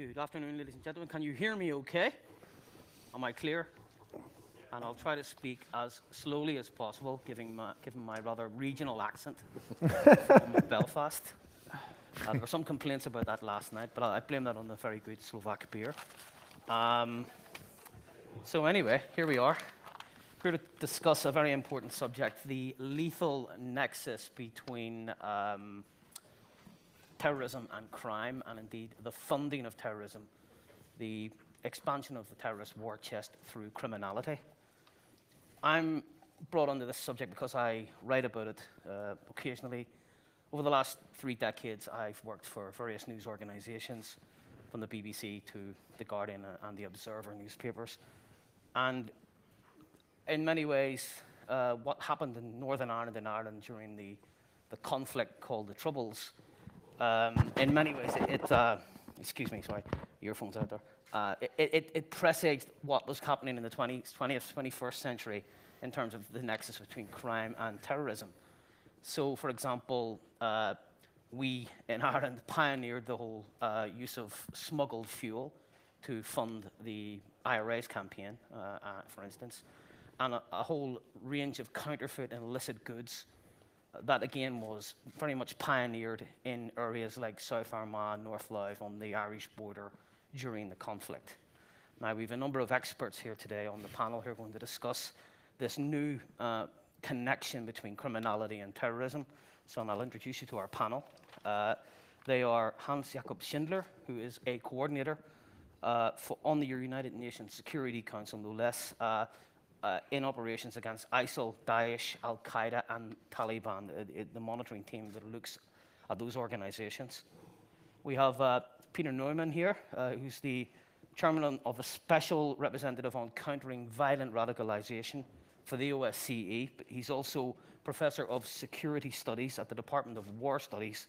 Good afternoon, ladies and gentlemen. Can you hear me okay? Am I clear? And I'll try to speak as slowly as possible, given my rather regional accent from Belfast. There were some complaints about that last night, but I blame that on the very good Slovak beer. So anyway, here we are. Here to discuss a very important subject, the lethal nexus between terrorism and crime, and indeed the funding of terrorism, the expansion of the terrorist war chest through criminality. I'm brought onto this subject because I write about it occasionally. Over the last 3 decades, I've worked for various news organizations, from the BBC to The Guardian and The Observer newspapers. And in many ways, what happened in Northern Ireland during the conflict called the Troubles, in many ways, excuse me, sorry, earphones out there. It presaged what was happening in the 20th, 21st century in terms of the nexus between crime and terrorism. So, for example, we in Ireland pioneered the whole use of smuggled fuel to fund the IRA's campaign, for instance, and a whole range of counterfeit and illicit goods that again was very much pioneered in areas like South Armagh, North Louth on the Irish border during the conflict. Now, we have a number of experts here today on the panel who are going to discuss this new connection between criminality and terrorism. So I'll introduce you to our panel. They are Hans Jakob Schindler, who is a coordinator on the United Nations Security Council, no less, in operations against ISIL, Daesh, Al-Qaeda, and Taliban, the monitoring team that looks at those organizations. We have Peter Neumann here, who's the chairman of the Special Representative on Countering Violent Radicalization for the OSCE. He's also Professor of Security Studies at the Department of War Studies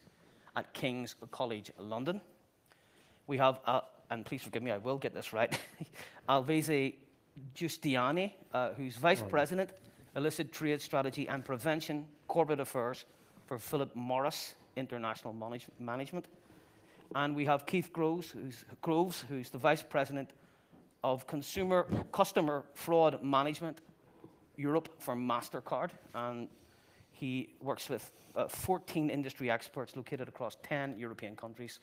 at King's College London. We have, and please forgive me, I will get this right, Alvise Giustiani, who's Vice President, Illicit Trade Strategy and Prevention, Corporate Affairs for Philip Morris International Management. And we have Keith Groves, who's the Vice President of Customer Fraud Management, Europe for MasterCard. And he works with 14 industry experts located across 10 European countries.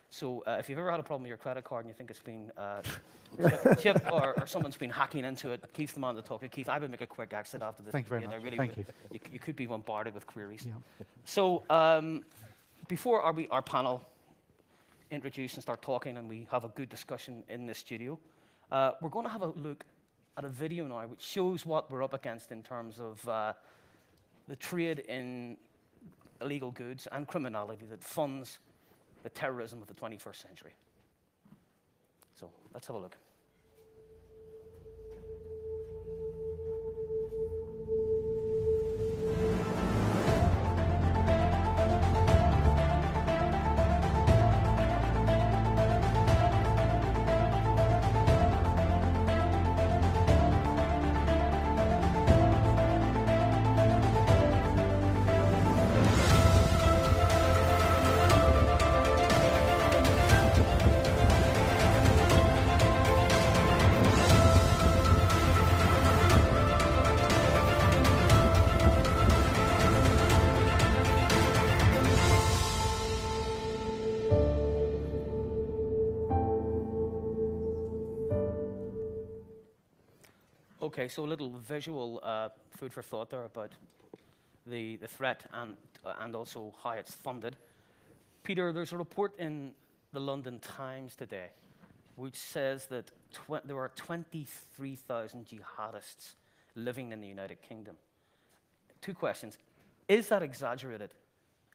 So if you've ever had a problem with your credit card and you think it's been chipped or someone's been hacking into it, Keith's the man to talk to. Keith, I would make a quick exit after this. Thank you very much. Really Thank you. You could be bombarded with queries. Yeah. So before our panel introduce and start talking and we have a good discussion in this studio, we're going to have a look at a video now which shows what we're up against in terms of the trade in illegal goods and criminality that funds the terrorism of the 21st century. So let's have a look. Okay, so a little visual food for thought there about the threat and also how it's funded. Peter, there's a report in the London Times today which says that there are 23,000 jihadists living in the United Kingdom. 2 questions. Is that exaggerated?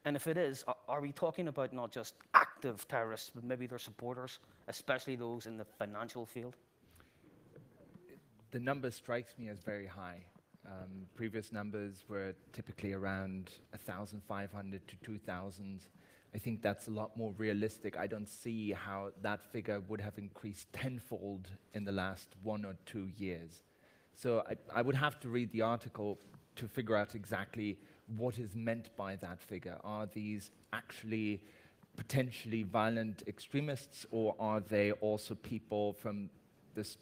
And if it is, are we talking about not just active terrorists, but maybe their supporters, especially those in the financial field? The number strikes me as very high. Previous numbers were typically around 1,500 to 2,000. I think that's a lot more realistic. I don't see how that figure would have increased tenfold in the last 1 or 2 years. So I would have to read the article to figure out exactly what is meant by that figure. Are these actually potentially violent extremists, or are they also people from this,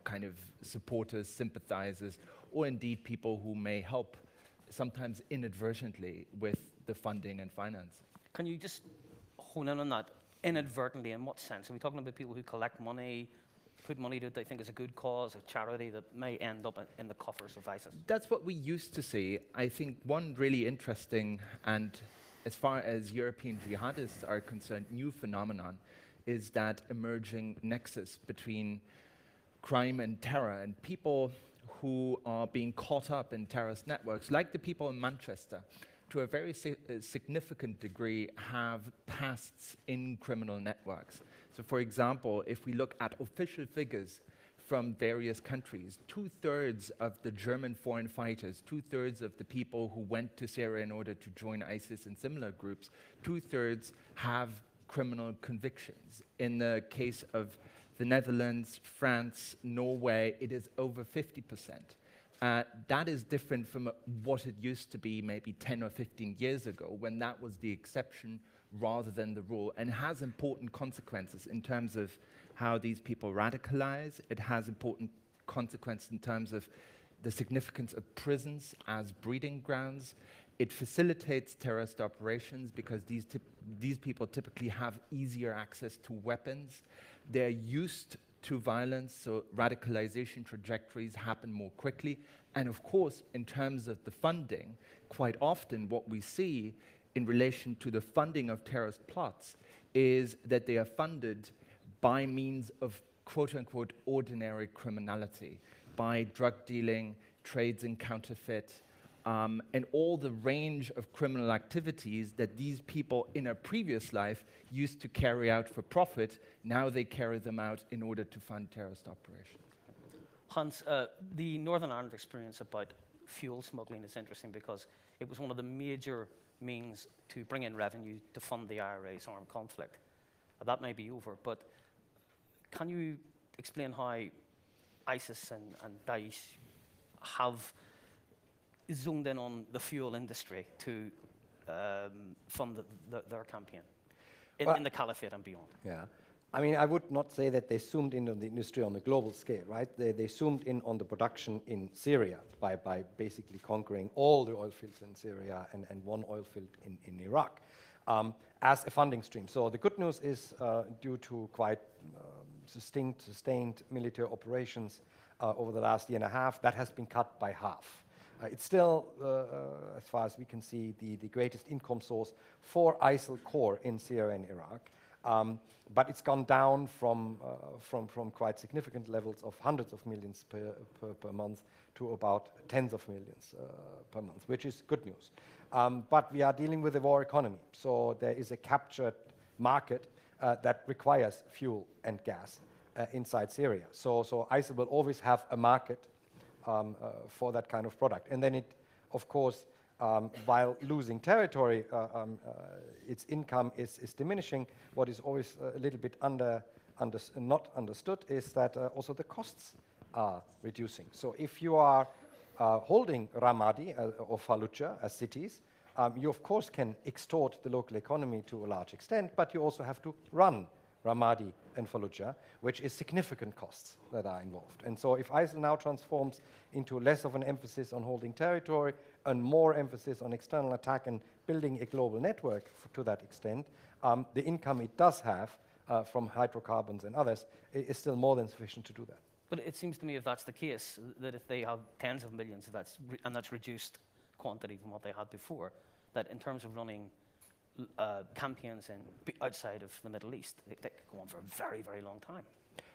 kind of supporters, sympathizers, or indeed people who may help, sometimes inadvertently, with the funding and finance? Can you just hone in on that? Inadvertently, in what sense? Are we talking about people who collect money, put money that they think is a good cause, a charity that may end up in the coffers of ISIS? That's what we used to see. I think one really interesting, and as far as European jihadists are concerned, new phenomenon is that emerging nexus between crime and terror, and people who are being caught up in terrorist networks, like the people in Manchester, to a very significant degree have pasts in criminal networks. So for example, if we look at official figures from various countries, 2/3 of the German foreign fighters, 2/3 of the people who went to Syria in order to join ISIS and similar groups, 2/3 have criminal convictions. In the case of the Netherlands, France, Norway, it is over 50%. That is different from what it used to be maybe 10 or 15 years ago, when that was the exception rather than the rule, and has important consequences in terms of how these people radicalize. It has important consequences in terms of the significance of prisons as breeding grounds. It facilitates terrorist operations because these people typically have easier access to weapons. They're used to violence, so radicalization trajectories happen more quickly. And of course, in terms of the funding, quite often what we see in relation to the funding of terrorist plots is that they are funded by means of quote-unquote ordinary criminality, by drug dealing, trades in counterfeit, and all the range of criminal activities that these people in a previous life used to carry out for profit. Now they carry them out in order to fund terrorist operations. Hans, the Northern Ireland experience about fuel smuggling is interesting because it was one of the major means to bring in revenue to fund the IRA's armed conflict. That may be over, but can you explain how ISIS and Daesh have zoned in on the fuel industry to fund their campaign in the Caliphate and beyond? Yeah. I mean, I would not say that they zoomed in on the industry on a global scale, right? They zoomed in on the production in Syria by basically conquering all the oil fields in Syria and one oil field in Iraq as a funding stream. So the good news is due to quite sustained military operations over the last year and a half, that has been cut by half. It's still, as far as we can see, the greatest income source for ISIL core in Syria and Iraq. But it's gone down from quite significant levels of hundreds of millions per month to about tens of millions per month, which is good news. But we are dealing with a war economy, so there is a captured market that requires fuel and gas inside Syria. So ISIL will always have a market for that kind of product. And then it, of course, while losing territory, its income is diminishing. What is always a little bit not understood is that also the costs are reducing. So if you are holding Ramadi or Fallujah as cities, you of course can extort the local economy to a large extent, but you also have to run Ramadi and Fallujah, which is significant costs that are involved. And so if ISIL now transforms into less of an emphasis on holding territory and more emphasis on external attack and building a global network to that extent, the income it does have from hydrocarbons and others is still more than sufficient to do that. But it seems to me if that's the case, that if they have tens of millions, and that's reduced quantity from what they had before, that in terms of running campaigns outside of the Middle East, they could go on for a very, very long time.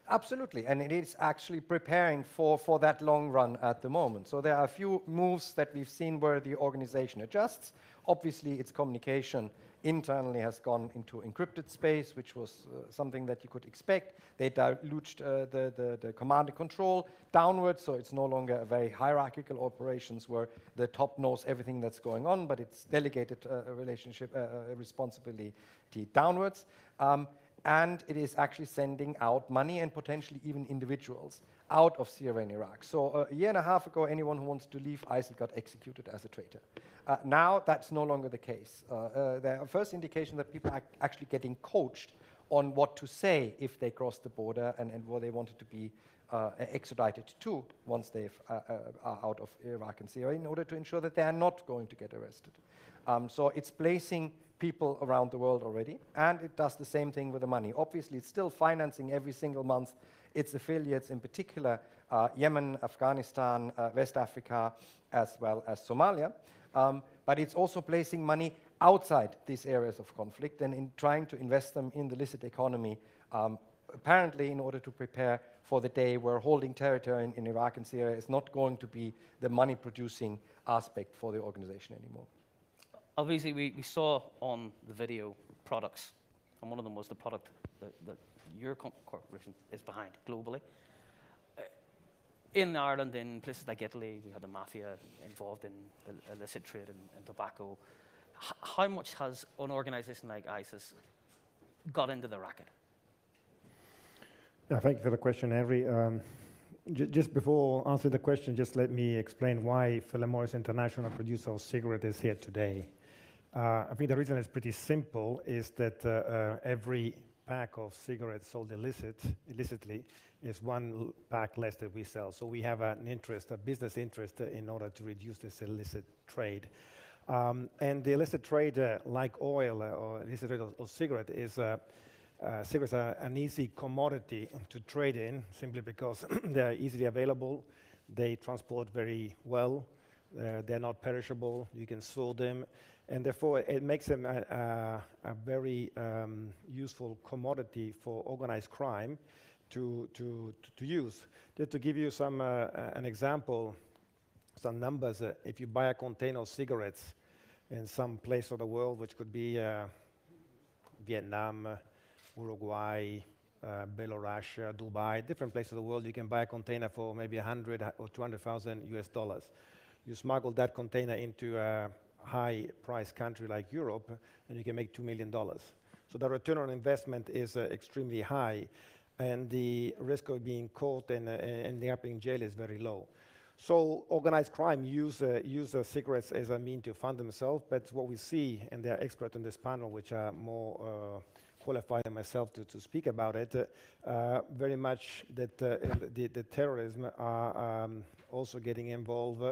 Absolutely, and it is actually preparing for that long run at the moment. So there are a few moves that we've seen where the organization adjusts. Obviously, its communication internally has gone into encrypted space, which was something that you could expect. They diluted the command and control downwards, so it's no longer a very hierarchical operations where the top knows everything that's going on, but it's delegated responsibility downwards. And it is actually sending out money and potentially even individuals out of Syria and Iraq. So a year and a half ago, anyone who wants to leave ISIL got executed as a traitor. Now that's no longer the case. There are first indication that people are actually getting coached on what to say if they cross the border and where they wanted to be extradited to once they are out of Iraq and Syria, in order to ensure that they are not going to get arrested. So it's placing people around the world already, and it does the same thing with the money. Obviously, it's still financing every single month its affiliates, in particular Yemen, Afghanistan, West Africa, as well as Somalia. But it's also placing money outside these areas of conflict and in trying to invest them in the illicit economy, apparently in order to prepare for the day where holding territory in Iraq and Syria is not going to be the money-producing aspect for the organization anymore. Obviously, we saw on the video products, and one of them was the product that your corporation is behind globally. In Ireland, in places like Italy, we had the mafia involved in the illicit trade in tobacco. How much has an organization like ISIS got into the racket? Yeah, thank you for the question, Henry. Just before answering the question, just let me explain why Philip Morris International, producer of cigarettes, is here today. I think the reason is pretty simple, is that every pack of cigarettes sold illicitly is one pack less that we sell. So we have an interest, a business interest, in order to reduce this illicit trade. And the illicit trade, like oil or illicit trade of cigarette, is cigarettes are an easy commodity to trade in, simply because they're easily available, they transport very well, they're not perishable, you can store them, and therefore it makes them a very useful commodity for organized crime to use. Just to give you some an example, some numbers, if you buy a container of cigarettes in some place of the world, which could be Vietnam, Uruguay, Belarus, Dubai, different places of the world, you can buy a container for maybe 100 or 200,000 US dollars. You smuggle that container into a high-priced country like Europe, and you can make $2 million. So the return on investment is extremely high, and the risk of being caught and ending up in jail is very low. So organized crime use cigarettes as a means to fund themselves, but what we see, and there are experts on this panel which are more qualified than myself to speak about it, very much that the terrorism are also getting involved,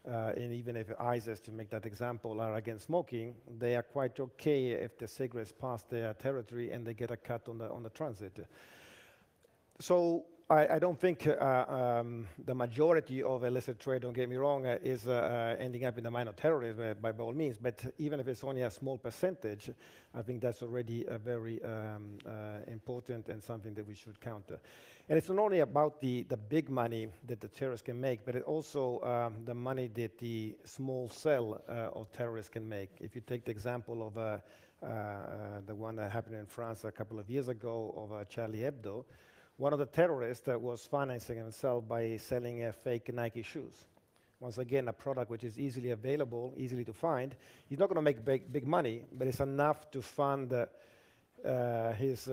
and even if ISIS, to make that example, are against smoking, they are quite okay if the cigarettes pass their territory and they get a cut on the transit. So I don't think the majority of illicit trade, don't get me wrong, is ending up in the mine of terrorism by all means, but even if it's only a small percentage, I think that's already a very important and something that we should counter. And it's not only about the big money that the terrorists can make, but it also the money that the small cell of terrorists can make. If you take the example of the one that happened in France a couple of years ago of Charlie Hebdo, one of the terrorists was financing himself by selling fake Nike shoes. Once again, a product which is easily available, easily to find. He's not going to make big money, but it's enough to fund his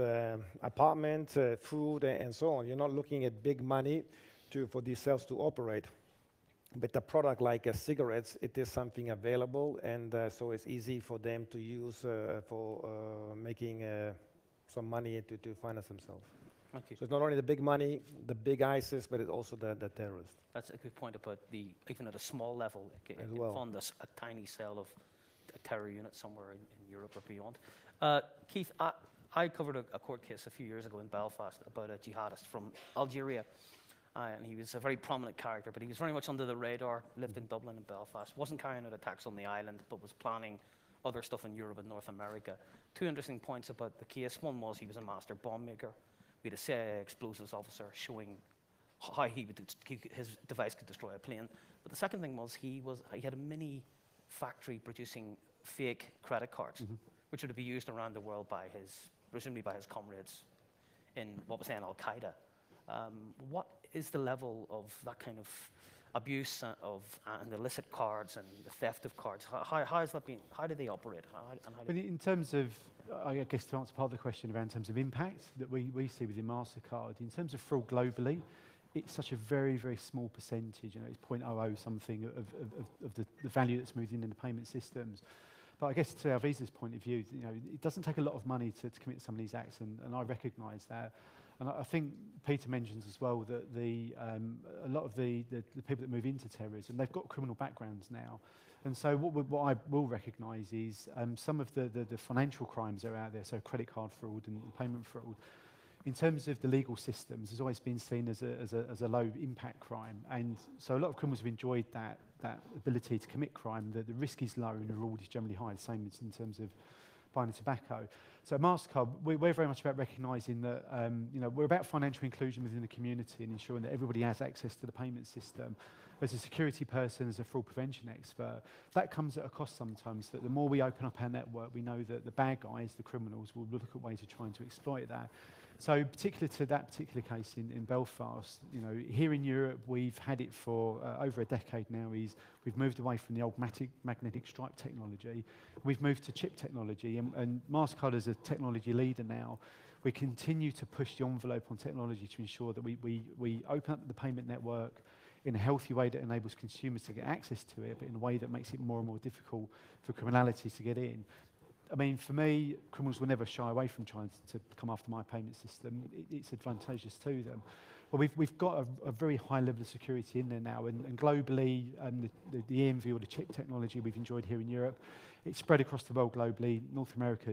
apartment, food, and so on. You're not looking at big money for these cells to operate. But a product like cigarettes, it is something available, and so it's easy for them to use for making some money to finance themselves. Okay. So it's not only the big money, the big ISIS, but it's also the terrorists. That's a good point about even at a small level, it can fund a tiny cell of a terror unit somewhere in Europe or beyond. Keith, I covered a court case a few years ago in Belfast about a jihadist from Algeria. And he was a very prominent character, but he was very much under the radar, lived in Dublin and Belfast, wasn't carrying out attacks on the island, but was planning other stuff in Europe and North America. Two interesting points about the case. One was he was a master bomb maker. We had a CIA explosives officer showing how his device could destroy a plane. But the second thing was he had a mini factory producing fake credit cards, which would be used around the world presumably by his comrades in what was then Al-Qaeda. What is the level of that kind of abuse and illicit cards and the theft of cards? How has that been? How do they operate? But in terms of, I guess to answer part of the question around in terms of impact that we see within MasterCard, in terms of fraud globally, it's such a very, very small percentage. You know, it's 0.00 something of the value that's moved in the payment systems. But I guess to our Visa's point of view, you know, it doesn't take a lot of money to commit some of these acts, and I recognise that. And I think Peter mentions as well that a lot of the people that move into terrorism, they've got criminal backgrounds now. And so what I will recognise is some of the financial crimes that are out there, so credit card fraud and payment fraud, in terms of the legal systems, has always been seen as a low impact crime. And so a lot of criminals have enjoyed that ability to commit crime. The risk is low and the reward is generally high, the same as in terms of buying tobacco. So at MasterCard, we're very much about recognising that you know, we're about financial inclusion within the community and ensuring that everybody has access to the payment system. As a security person, as a fraud prevention expert, that comes at a cost sometimes, that the more we open up our network, we know that the bad guys, the criminals, will look at ways of trying to exploit that. So particular to that particular case in Belfast, you know, here in Europe, we've had it for over a decade now. We've moved away from the old magnetic stripe technology. We've moved to chip technology, and MasterCard as a technology leader now, we continue to push the envelope on technology to ensure that we open up the payment network in a healthy way that enables consumers to get access to it, but in a way that makes it more and more difficult for criminality to get in. I mean, for me, criminals will never shy away from trying to come after my payment system. It's advantageous to them. But we've got a very high level of security in there now, and globally, the EMV or the chip technology we've enjoyed here in Europe, it's spread across the world globally. North America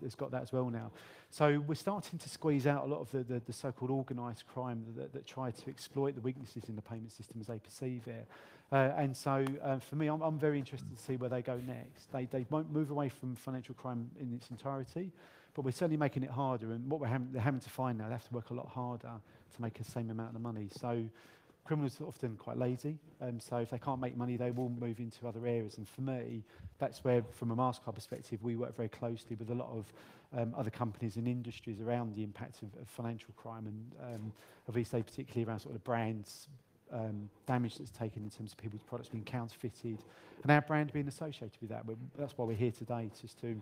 has got that as well now. So we're starting to squeeze out a lot of the so-called organised crime that try to exploit the weaknesses in the payment system as they perceive it. And so for me, I'm very interested to see where they go next. They won't move away from financial crime in its entirety, but we're certainly making it harder. And what they're having to find now, they have to work a lot harder to make the same amount of money. So criminals are often quite lazy, so if they can't make money, they will move into other areas. And for me, that's where, from a MasterCard perspective, we work very closely with a lot of other companies and industries around the impact of financial crime, and obviously particularly around sort of the brands damage that's taken in terms of people's products being counterfeited, and our brand being associated with that. That's why we're here today, just to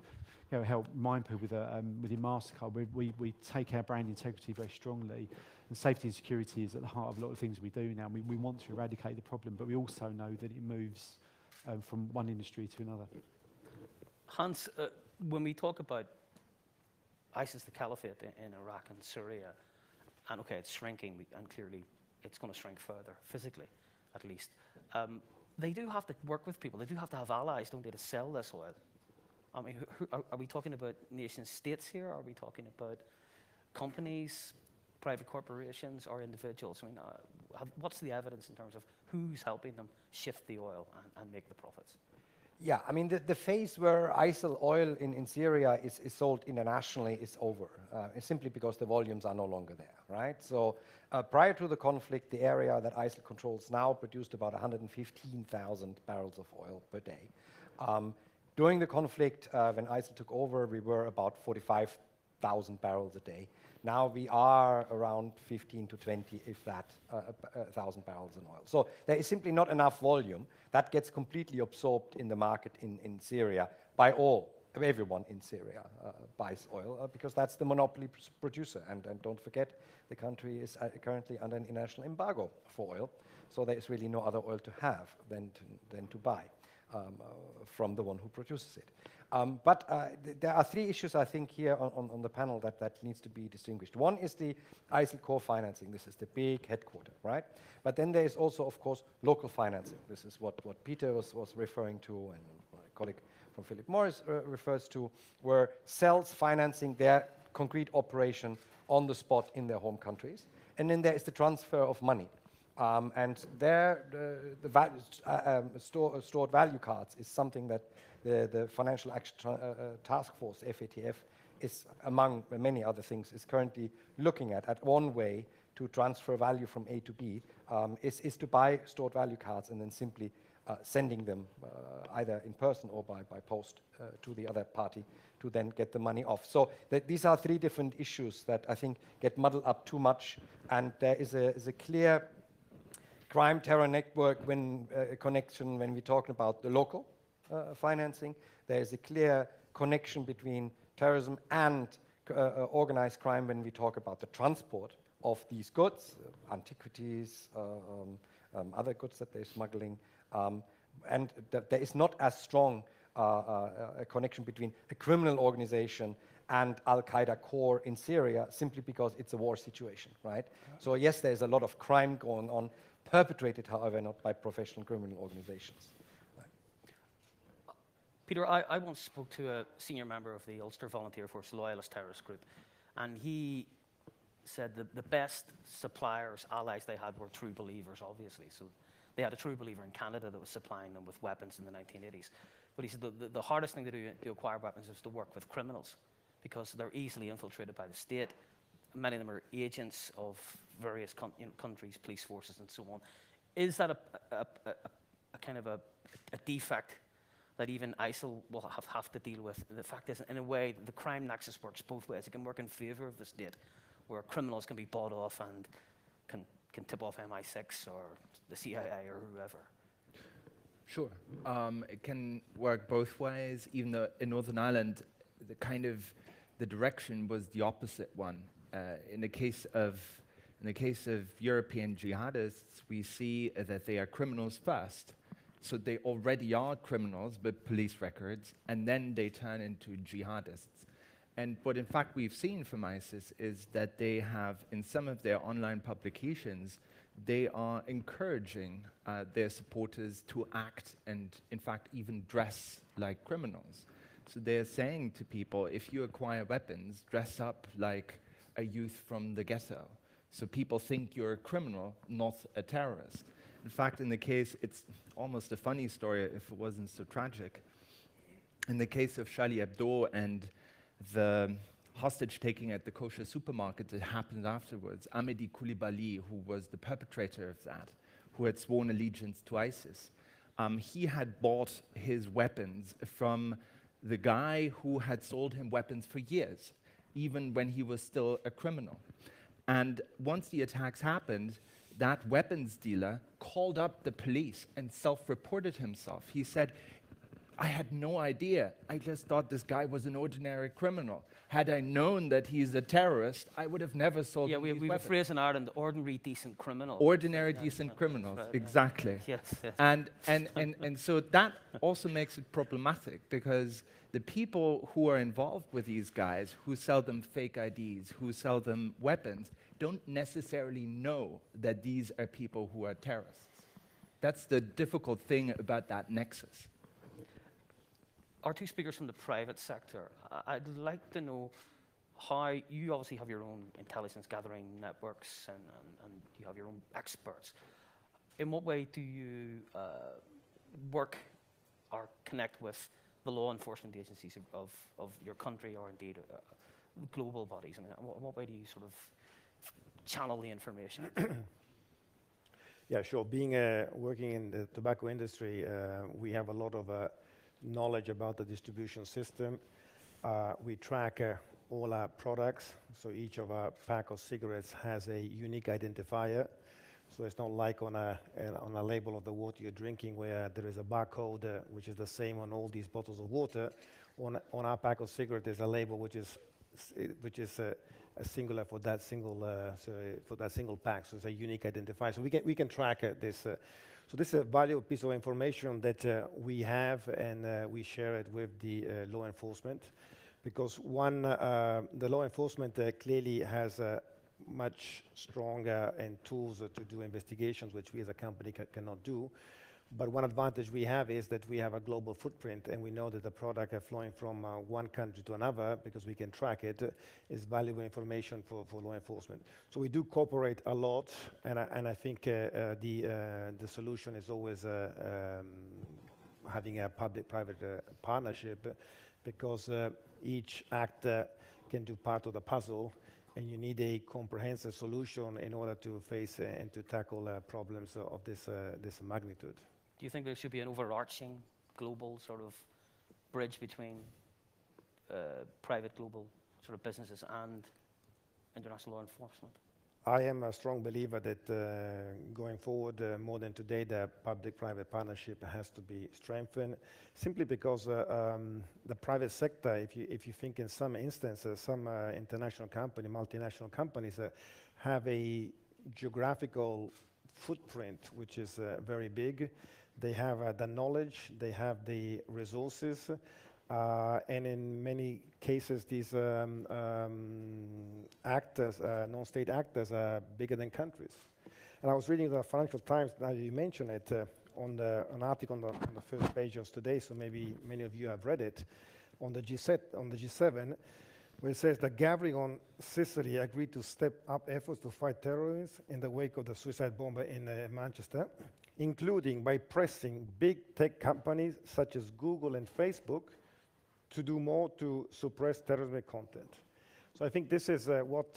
help remind people that within MasterCard, we take our brand integrity very strongly, and safety and security is at the heart of a lot of things we do now. We want to eradicate the problem, but we also know that it moves from one industry to another. Hans, when we talk about ISIS, the Caliphate in Iraq and Syria, and okay, it's shrinking, and clearly it's going to shrink further, physically at least. They do have to work with people. They do have to have allies, don't they, to sell this oil? I mean, are we talking about nation states here? Are we talking about companies, private corporations, or individuals? I mean, what's the evidence in terms of who's helping them shift the oil and make the profits? Yeah, I mean, the phase where ISIL oil in Syria is sold internationally is over. It's simply because the volumes are no longer there, right? So prior to the conflict, the area that ISIL controls now produced about 115,000 barrels of oil per day. During the conflict, when ISIL took over, we were about 45,000 barrels a day. Now we are around 15 to 20, if that, 1,000 barrels in oil. So there is simply not enough volume. That gets completely absorbed in the market in Syria by everyone in Syria buys oil because that's the monopoly producer. And don't forget, the country is currently under an international embargo for oil. So there is really no other oil to have than to buy from the one who produces it. But there are three issues, I think, here on the panel that needs to be distinguished. One is the ISIL core financing. This is the big headquarter, right? But then there is also, of course, local financing. This is what Peter was referring to, and my colleague from Philip Morris refers to, where cells financing their concrete operation on the spot in their home countries. And then there is the transfer of money. And there, stored value cards is something that the Financial Action Task Force, FATF, is, among many other things, is currently looking at one way to transfer value from A to B, is to buy stored value cards and then simply sending them either in person or by post to the other party to then get the money off. So these are three different issues that I think get muddled up too much, and there is a clear crime-terror network connection when we're talking about the local financing. There is a clear connection between terrorism and organized crime when we talk about the transport of these goods, antiquities, other goods that they're smuggling, and that there is not as strong a connection between a criminal organization and Al-Qaeda core in Syria, simply because it's a war situation, right? So yes, there's a lot of crime going on, perpetrated, however, not by professional criminal organizations. Peter, I once spoke to a senior member of the Ulster Volunteer Force Loyalist Terrorist Group, and he said that the best suppliers, allies they had were true believers, obviously. So they had a true believer in Canada that was supplying them with weapons in the 1980s. But he said the hardest thing to do to acquire weapons is to work with criminals, because they're easily infiltrated by the state. Many of them are agents of various countries, police forces, and so on. Is that a kind of a defect that even ISIL will have to deal with? The fact is, in a way, the crime nexus works both ways. It can work in favor of the state, where criminals can be bought off and can tip off MI6 or the CIA or whoever. Sure. It can work both ways, even though in Northern Ireland, the direction was the opposite one. In the case of European jihadists, we see that they are criminals first. So they already are criminals with police records, and then they turn into jihadists. And what in fact we've seen from ISIS is that they have, in some of their online publications, they are encouraging their supporters to act and, in fact, even dress like criminals. So they're saying to people, if you acquire weapons, dress up like a youth from the ghetto. So people think you're a criminal, not a terrorist. In fact, in the case, it's almost a funny story if it wasn't so tragic. In the case of Charlie Hebdo and the hostage-taking at the kosher supermarket that happened afterwards, Amedi Koulibaly, who was the perpetrator of that, who had sworn allegiance to ISIS, he had bought his weapons from the guy who had sold him weapons for years, even when he was still a criminal. And once the attacks happened, that weapons dealer called up the police and self-reported himself. He said, I had no idea. I just thought this guy was an ordinary criminal. Had I known that he's a terrorist, I would have never sold him these we have a weapons. phrase in Ireland, ordinary decent criminal. Ordinary decent criminals, right, exactly. Yes, yes. And so that also makes it problematic, because the people who are involved with these guys, who sell them fake IDs, who sell them weapons, don't necessarily know that these are people who are terrorists. That's the difficult thing about that nexus. Our two speakers from the private sector, I'd like to know how you obviously have your own intelligence gathering networks and you have your own experts. In what way do you work or connect with the law enforcement agencies of your country, or indeed global bodies? I mean, in what way do you sort of channel the information? Yeah, sure. Being working in the tobacco industry, we have a lot of knowledge about the distribution system. We track all our products, so each of our pack of cigarettes has a unique identifier. So it's not like on a label of the water you're drinking, where there is a barcode which is the same on all these bottles of water. On our pack of cigarettes, there's a label which is a singular for that single pack. So it's a unique identifier. So we can track this. So this is a valuable piece of information that we have, and we share it with the law enforcement, because the law enforcement clearly has much stronger and tools to do investigations, which we as a company cannot do. But one advantage we have is that we have a global footprint, and we know that the product flowing from one country to another, because we can track it, is valuable information for law enforcement. So we do cooperate a lot, and I think the solution is always having a public-private partnership, because each actor can do part of the puzzle, and you need a comprehensive solution in order to face and to tackle problems of this magnitude. Do you think there should be an overarching global sort of bridge between private global sort of businesses and international law enforcement? I am a strong believer that going forward, more than today, the public-private partnership has to be strengthened, simply because the private sector, if you think in some instances, some international company, multinational companies have a geographical footprint which is very big. They have the knowledge, they have the resources, and in many cases these actors, non-state actors, are bigger than countries. And I was reading the Financial Times, now you mentioned it, on an article on the first page of today, so maybe many of you have read it, on the G7, where it says that Gabriel on Sicily agreed to step up efforts to fight terrorism in the wake of the suicide bomber in Manchester, including by pressing big tech companies such as Google and Facebook to do more to suppress terrorism content. So I think this is what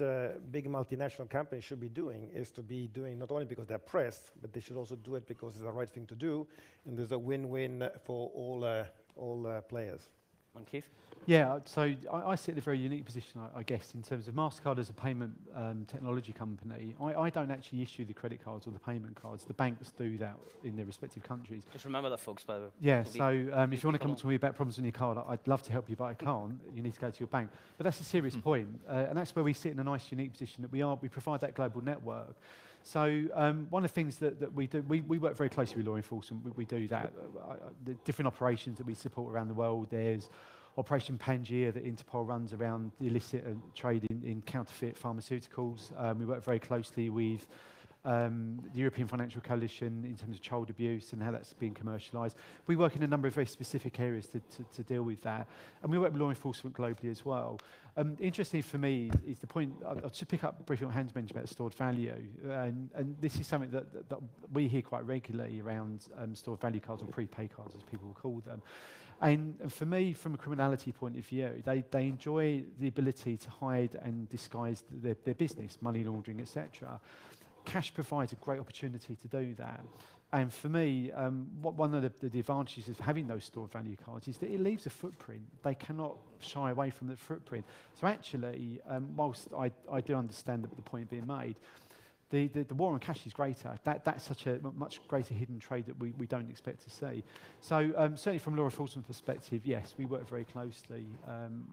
big multinational companies should be doing, is to be doing not only because they're pressed, but they should also do it because it's the right thing to do, and there's a win-win for all players. And Keith? Yeah, so I sit in a very unique position, I guess, in terms of MasterCard as a payment technology company. I don't actually issue the credit cards or the payment cards. The banks do that in their respective countries. Just remember that, folks, by the way. Yeah, so if you want to come to me about problems on your card, I'd love to help you, but I can't. You need to go to your bank. But that's a serious point, and that's where we sit in a nice, unique position that we provide that global network. So one of the things that we do, we work very closely with law enforcement. We do that. The different operations that we support around the world, there's Operation Pangea that Interpol runs around the illicit trade in counterfeit pharmaceuticals. We work very closely with the European Financial Coalition in terms of child abuse and how that's being commercialised. We work in a number of very specific areas to deal with that. And we work with law enforcement globally as well. Interesting for me is the point, I'll just pick up briefly on Hans mentioned about stored value. And this is something that we hear quite regularly around stored value cards, or prepaid cards as people will call them. And for me, from a criminality point of view, they enjoy the ability to hide and disguise their business, money laundering, etc. Cash provides a great opportunity to do that. And for me, one of the advantages of having those stored value cards is that it leaves a footprint. They cannot shy away from the footprint. So actually, whilst I do understand the point being made, the war on cash is greater. That's such a much greater hidden trade that we don't expect to see. So certainly from a law enforcement perspective, yes, we work very closely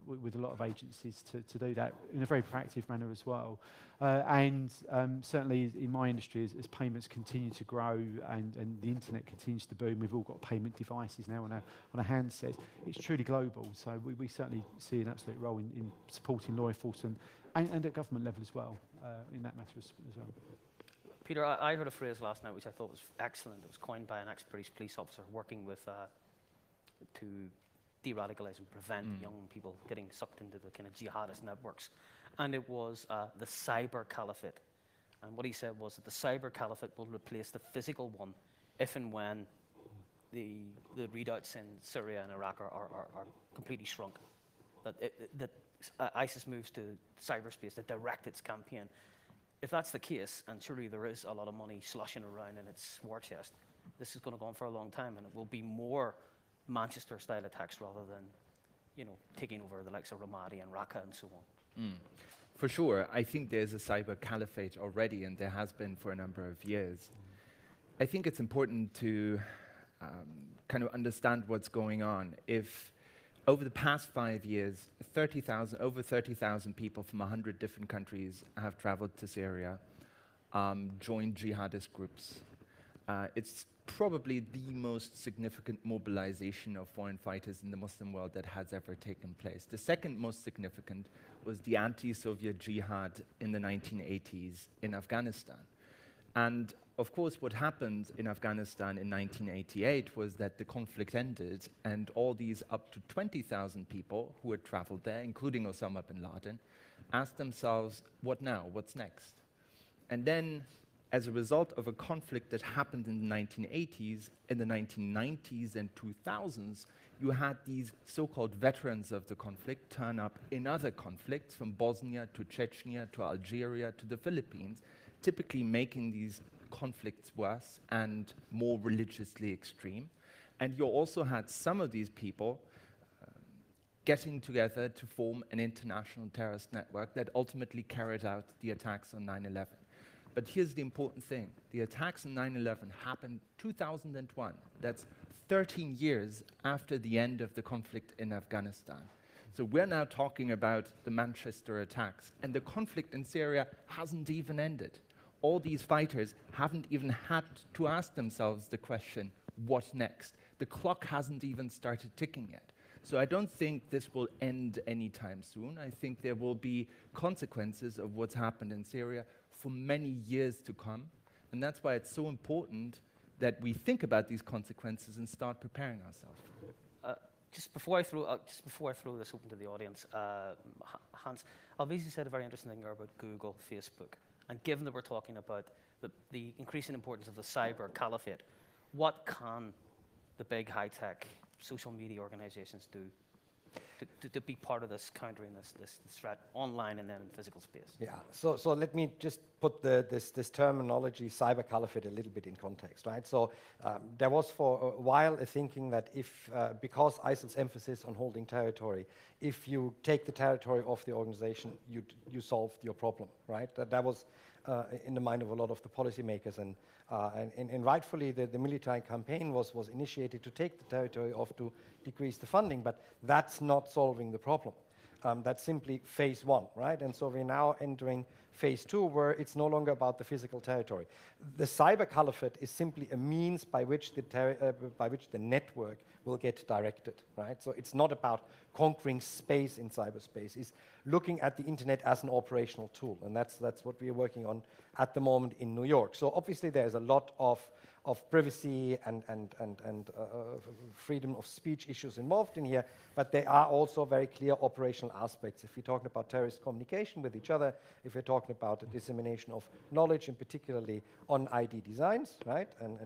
with a lot of agencies to do that in a very proactive manner as well. And certainly in my industry, as payments continue to grow and the internet continues to boom, we've all got payment devices now on our handsets. It's truly global. So we certainly see an absolute role in supporting law enforcement and at government level as well, in that matter as well. Peter, I heard a phrase last night which I thought was excellent. It was coined by an ex-British police officer working with to de-radicalize and prevent young people getting sucked into the kind of jihadist networks. And it was the Cyber Caliphate. And what he said was that the Cyber Caliphate will replace the physical one if and when the readouts in Syria and Iraq are completely shrunk. That ISIS moves to cyberspace to direct its campaign. If that's the case, and surely there is a lot of money sloshing around in its war chest, this is going to go on for a long time, and it will be more Manchester-style attacks rather than, taking over the likes of Ramadi and Raqqa and so on. For sure. I think there's a cyber caliphate already, and there has been for a number of years. I think it's important to kind of understand what's going on. If over the past 5 years, over 30,000 people from 100 different countries have traveled to Syria, joined jihadist groups. It's probably the most significant mobilization of foreign fighters in the Muslim world that has ever taken place. The second most significant was the anti-Soviet jihad in the 1980s in Afghanistan. And of course, what happened in Afghanistan in 1988 was that the conflict ended, and all these up to 20,000 people who had traveled there, including Osama bin Laden, asked themselves, what now? What's next? And then, as a result of a conflict that happened in the 1980s, in the 1990s and 2000s, you had these so-called veterans of the conflict turn up in other conflicts, from Bosnia to Chechnya to Algeria to the Philippines, typically making these conflicts worse and more religiously extreme. And you also had some of these people getting together to form an international terrorist network that ultimately carried out the attacks on 9/11. But here's the important thing. The attacks on 9/11 happened 2001. That's 13 years after the end of the conflict in Afghanistan. So we're now talking about the Manchester attacks, and the conflict in Syria hasn't even ended. All these fighters haven't even had to ask themselves the question, what next? The clock hasn't even started ticking yet. So I don't think this will end anytime soon. I think there will be consequences of what's happened in Syria for many years to come. And that's why it's so important that we think about these consequences and start preparing ourselves. Just before I throw this open to the audience, Hans, Alvise said a very interesting thing there about Google, Facebook. And given that we're talking about the increasing importance of the Cyber Caliphate, what can the big high-tech social media organizations do to be part of this, countering this threat online and then in physical space? Yeah, so let me just put this terminology, Cyber Caliphate, a little bit in context, right? So there was for a while a thinking that if, because ISIL's emphasis on holding territory, if you take the territory of the organization, you solved your problem, right? That was in the mind of a lot of the policymakers, and rightfully the military campaign was initiated to take the territory off to decrease the funding, but that's not solving the problem. That's simply phase one, right? And so we're now entering phase two, where it's no longer about the physical territory. The Cyber Caliphate is simply a means by which the network will get directed, right? So it's not about conquering space in cyberspace. It's looking at the internet as an operational tool, and that's what we are working on at the moment in New York. So obviously there's a lot of privacy and freedom of speech issues involved in here, but there are also very clear operational aspects. If we're talking about terrorist communication with each other, if we're talking about the dissemination of knowledge, and particularly on ID designs, right? And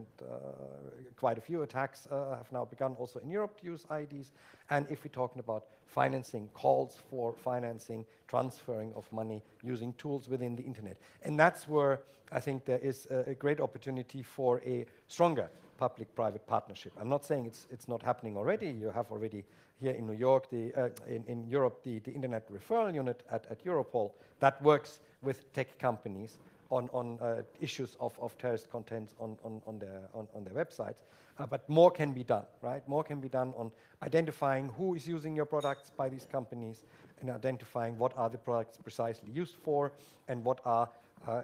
quite a few attacks have now begun also in Europe to use IDs. And if we're talking about financing, calls for financing, transferring of money using tools within the internet. And that's where I think there is a great opportunity for a stronger public-private partnership. I'm not saying it's not happening already. You have already here in New York, in Europe, the Internet Referral Unit at Europol that works with tech companies on issues of terrorist content on their websites. But more can be done, right? More can be done on identifying who is using your products by these companies, and identifying what are the products precisely used for, and what are,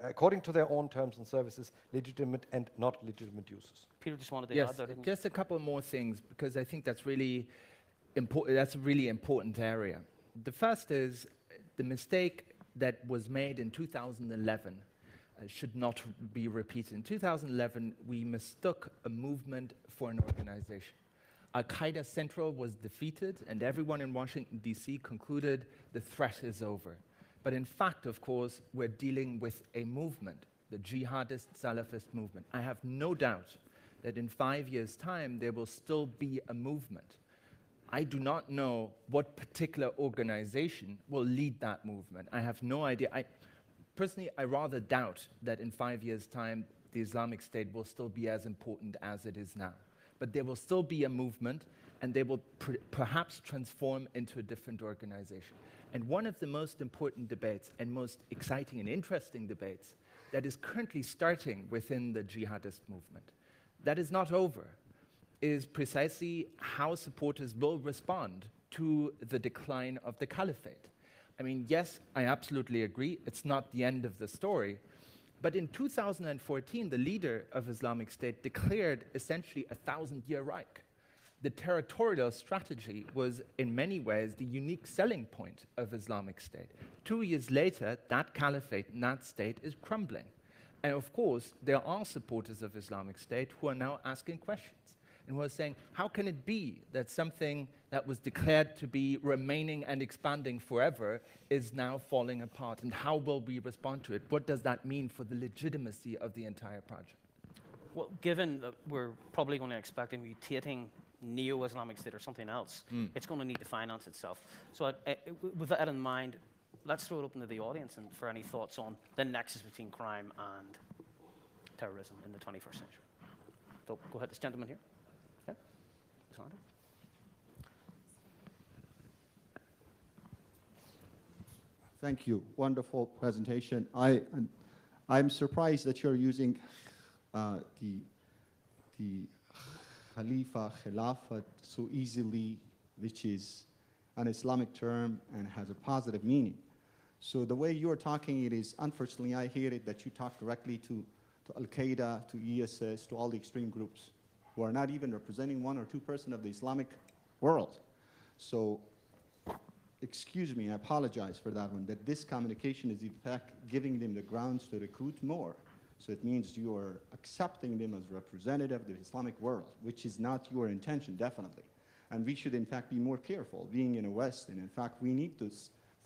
according to their own terms and services, legitimate and not legitimate uses. Peter just wanted to Yes, add that. just a couple more things, because I think that's really important. That's a really important area. The first is the mistake that was made in 2011 should not be repeated. In 2011, we mistook a movement for an organization. Al-Qaeda Central was defeated, and everyone in Washington, D.C. concluded the threat is over. But in fact, of course, we're dealing with a movement, the jihadist Salafist movement. I have no doubt that in 5 years' time, there will still be a movement. I do not know what particular organization will lead that movement. I have no idea. Personally, I rather doubt that in 5 years' time, the Islamic State will still be as important as it is now. But there will still be a movement, and they will perhaps transform into a different organization. And one of the most important debates and most exciting and interesting debates that is currently starting within the jihadist movement, that is not over, is precisely how supporters will respond to the decline of the caliphate. I mean, yes, I absolutely agree, it's not the end of the story, but in 2014, the leader of Islamic State declared essentially a 1,000-year Reich. The territorial strategy was, in many ways, the unique selling point of Islamic State. 2 years later, that caliphate and that state is crumbling. And of course, there are supporters of Islamic State who are now asking questions, and who are saying, how can it be that something that was declared to be remaining and expanding forever is now falling apart? And how will we respond to it? What does that mean for the legitimacy of the entire project? Well, given that we're probably going to expect a mutating neo-Islamic State or something else, it's going to need to finance itself. So with that in mind, let's throw it open to the audience and for any thoughts on the nexus between crime and terrorism in the 21st century. So go ahead, this gentleman here. Yeah. Thank you. Wonderful presentation. I'm surprised that you're using the Khilafat so easily, which is an Islamic term and has a positive meaning. So the way you're talking, it is, unfortunately, I hear it that you talk directly to Al-Qaeda, to ISIS, to all the extreme groups who are not even representing 1 or 2% of the Islamic world. So, excuse me, I apologize for that one, that this communication is in fact giving them the grounds to recruit more. So it means you are accepting them as representative of the Islamic world, which is not your intention, definitely. And we should in fact be more careful, being in the West, and in fact we need to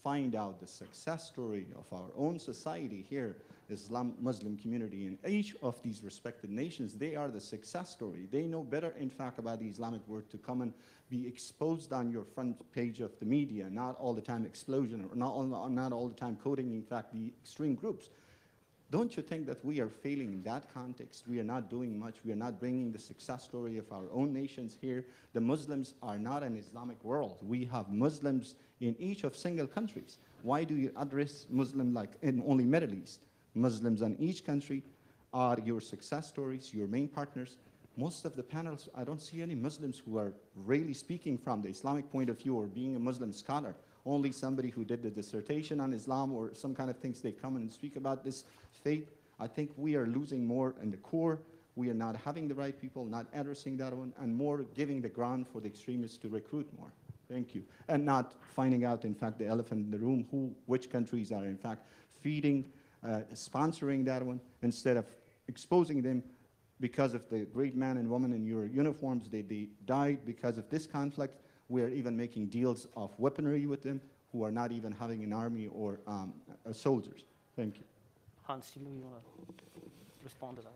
find out the success story of our own society here, Islam Muslim community in each of these respected nations. They are the success story. They know better in fact about the Islamic world to come and be exposed on your front page of the media, not all the time explosion, or not all the time quoting in fact the extreme groups. Don't you think that we are failing in that context? We are not doing much. We are not bringing the success story of our own nations here. The Muslims are not an Islamic world. We have Muslims in each of single countries. Why do you address Muslim like in only Middle East? Muslims in each country are your success stories, your main partners. Most of the panels, I don't see any Muslims who are really speaking from the Islamic point of view or being a Muslim scholar. Only somebody who did the dissertation on Islam or some kind of things, they come and speak about this faith. I think we are losing more in the core. We are not having the right people, not addressing that one, and more giving the ground for the extremists to recruit more. Thank you. And not finding out, in fact, the elephant in the room, which countries are, in fact, feeding, sponsoring that one, instead of exposing them because of the great man and woman in your uniforms. They died because of this conflict. We are even making deals of weaponry with them who are not even having an army or soldiers. Thank you. Hans, do you want to respond to that?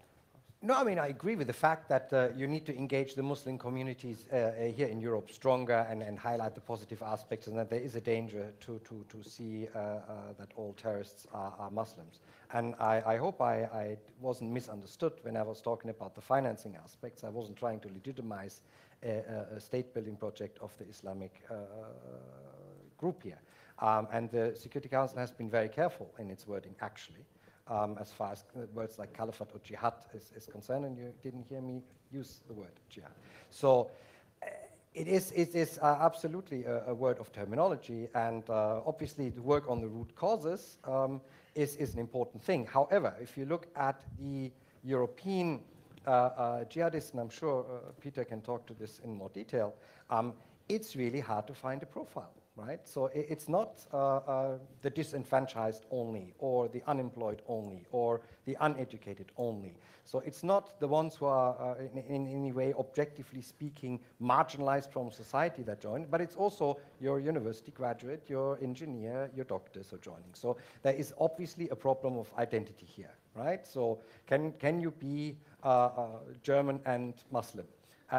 No, I mean, I agree with the fact that you need to engage the Muslim communities here in Europe stronger and highlight the positive aspects, and that there is a danger to see that all terrorists are Muslims. And I hope I wasn't misunderstood when I was talking about the financing aspects. I wasn't trying to legitimize a state-building project of the Islamic group here. And the Security Council has been very careful in its wording, actually. As far as words like caliphate or jihad is concerned, and you didn't hear me use the word jihad. So it is absolutely a word of terminology, and obviously the work on the root causes is an important thing. However, if you look at the European jihadists, and I'm sure Peter can talk to this in more detail, it's really hard to find a profile. Right? So it's not the disenfranchised only, or the unemployed only, or the uneducated only. So it's not the ones who are in any way, objectively speaking, marginalized from society that join, but it's also your university graduate, your engineer, your doctors are joining. So there is obviously a problem of identity here, right? So can you be German and Muslim?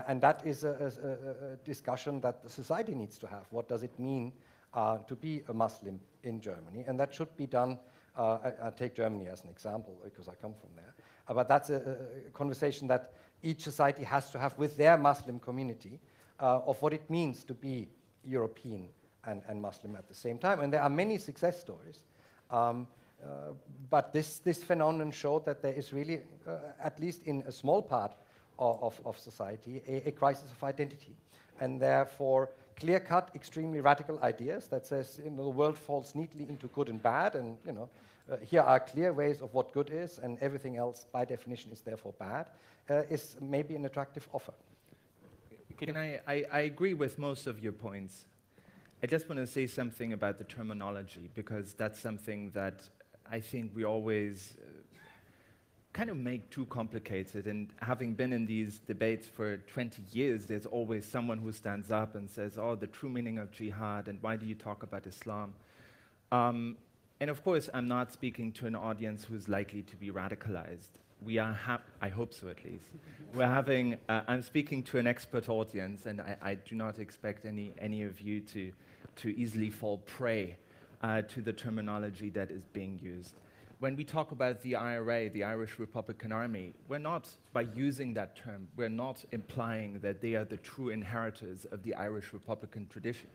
And that is a discussion that the society needs to have. What does it mean to be a Muslim in Germany? And that should be done, I take Germany as an example because I come from there. But that's a conversation that each society has to have with their Muslim community of what it means to be European and Muslim at the same time. And there are many success stories. But this phenomenon showed that there is really, at least in a small part of society, a crisis of identity, and therefore clear-cut, extremely radical ideas that says, you know, the world falls neatly into good and bad, and you know, here are clear ways of what good is, and everything else, by definition, is therefore bad, is maybe an attractive offer. I agree with most of your points. I just want to say something about the terminology, because that's something that I think we always kind of make too complicated. And having been in these debates for 20 years, there's always someone who stands up and says, oh, the true meaning of jihad, and why do you talk about Islam? And of course, I'm not speaking to an audience who's likely to be radicalized. We are, I hope so at least. We're having, I'm speaking to an expert audience, and I do not expect any of you to easily fall prey to the terminology that is being used. When we talk about the IRA, the Irish Republican Army, we're not, by using that term, we're not implying that they are the true inheritors of the Irish Republican tradition.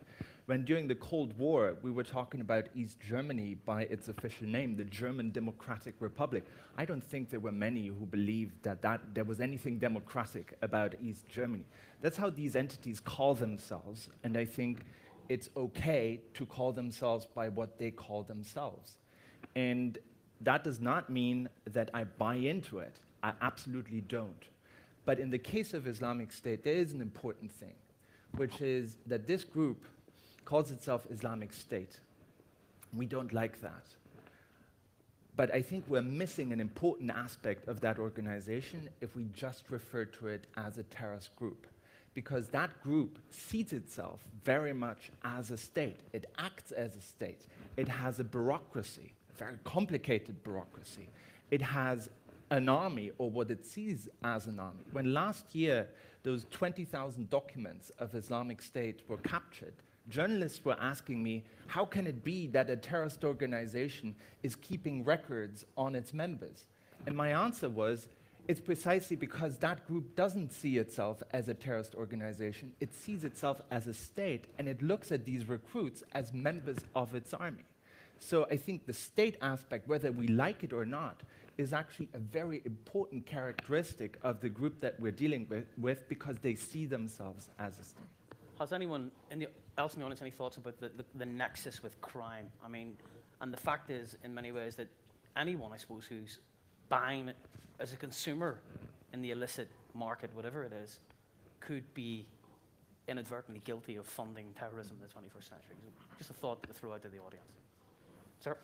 When during the Cold War, we were talking about East Germany by its official name, the German Democratic Republic, I don't think there were many who believed that there was anything democratic about East Germany. That's how these entities call themselves, and I think it's okay to call themselves by what they call themselves. And that does not mean that I buy into it. I absolutely don't. But in the case of Islamic State, there is an important thing, which is that this group calls itself Islamic State. We don't like that. But I think we're missing an important aspect of that organization if we just refer to it as a terrorist group. Because that group sees itself very much as a state. It acts as a state. It has a bureaucracy, a very complicated bureaucracy. It has an army, or what it sees as an army. When last year those 20,000 documents of Islamic State were captured, journalists were asking me, how can it be that a terrorist organization is keeping records on its members? And my answer was, it's precisely because that group doesn't see itself as a terrorist organization. It sees itself as a state, and it looks at these recruits as members of its army. So I think the state aspect, whether we like it or not, is actually a very important characteristic of the group that we're dealing with because they see themselves as a state. Has anyone else in the audience any thoughts about the nexus with crime? I mean, and the fact is, in many ways, that anyone, I suppose, who's buying it as a consumer in the illicit market, whatever it is, could be inadvertently guilty of funding terrorism in the 21st century. Just a thought to throw out to the audience. Sir?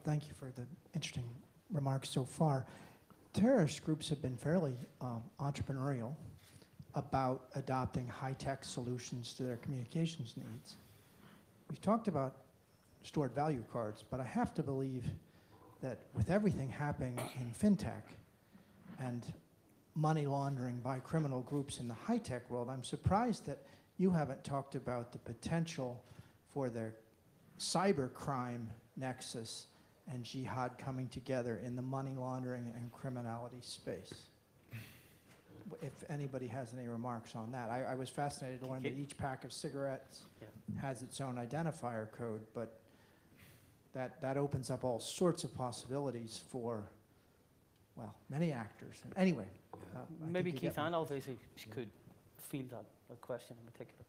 Thank you for the interesting remarks so far. Terrorist groups have been fairly entrepreneurial about adopting high-tech solutions to their communications needs. We've talked about stored value cards, but I have to believe that with everything happening in fintech and money laundering by criminal groups in the high-tech world, I'm surprised that you haven't talked about the potential for the cyber crime nexus and jihad coming together in the money laundering and criminality space. If anybody has any remarks on that. I was fascinated to learn that each pack of cigarettes has its own identifier code, but that opens up all sorts of possibilities for, well, many actors. And anyway. Maybe Keith and Alvezi could field that question in particular,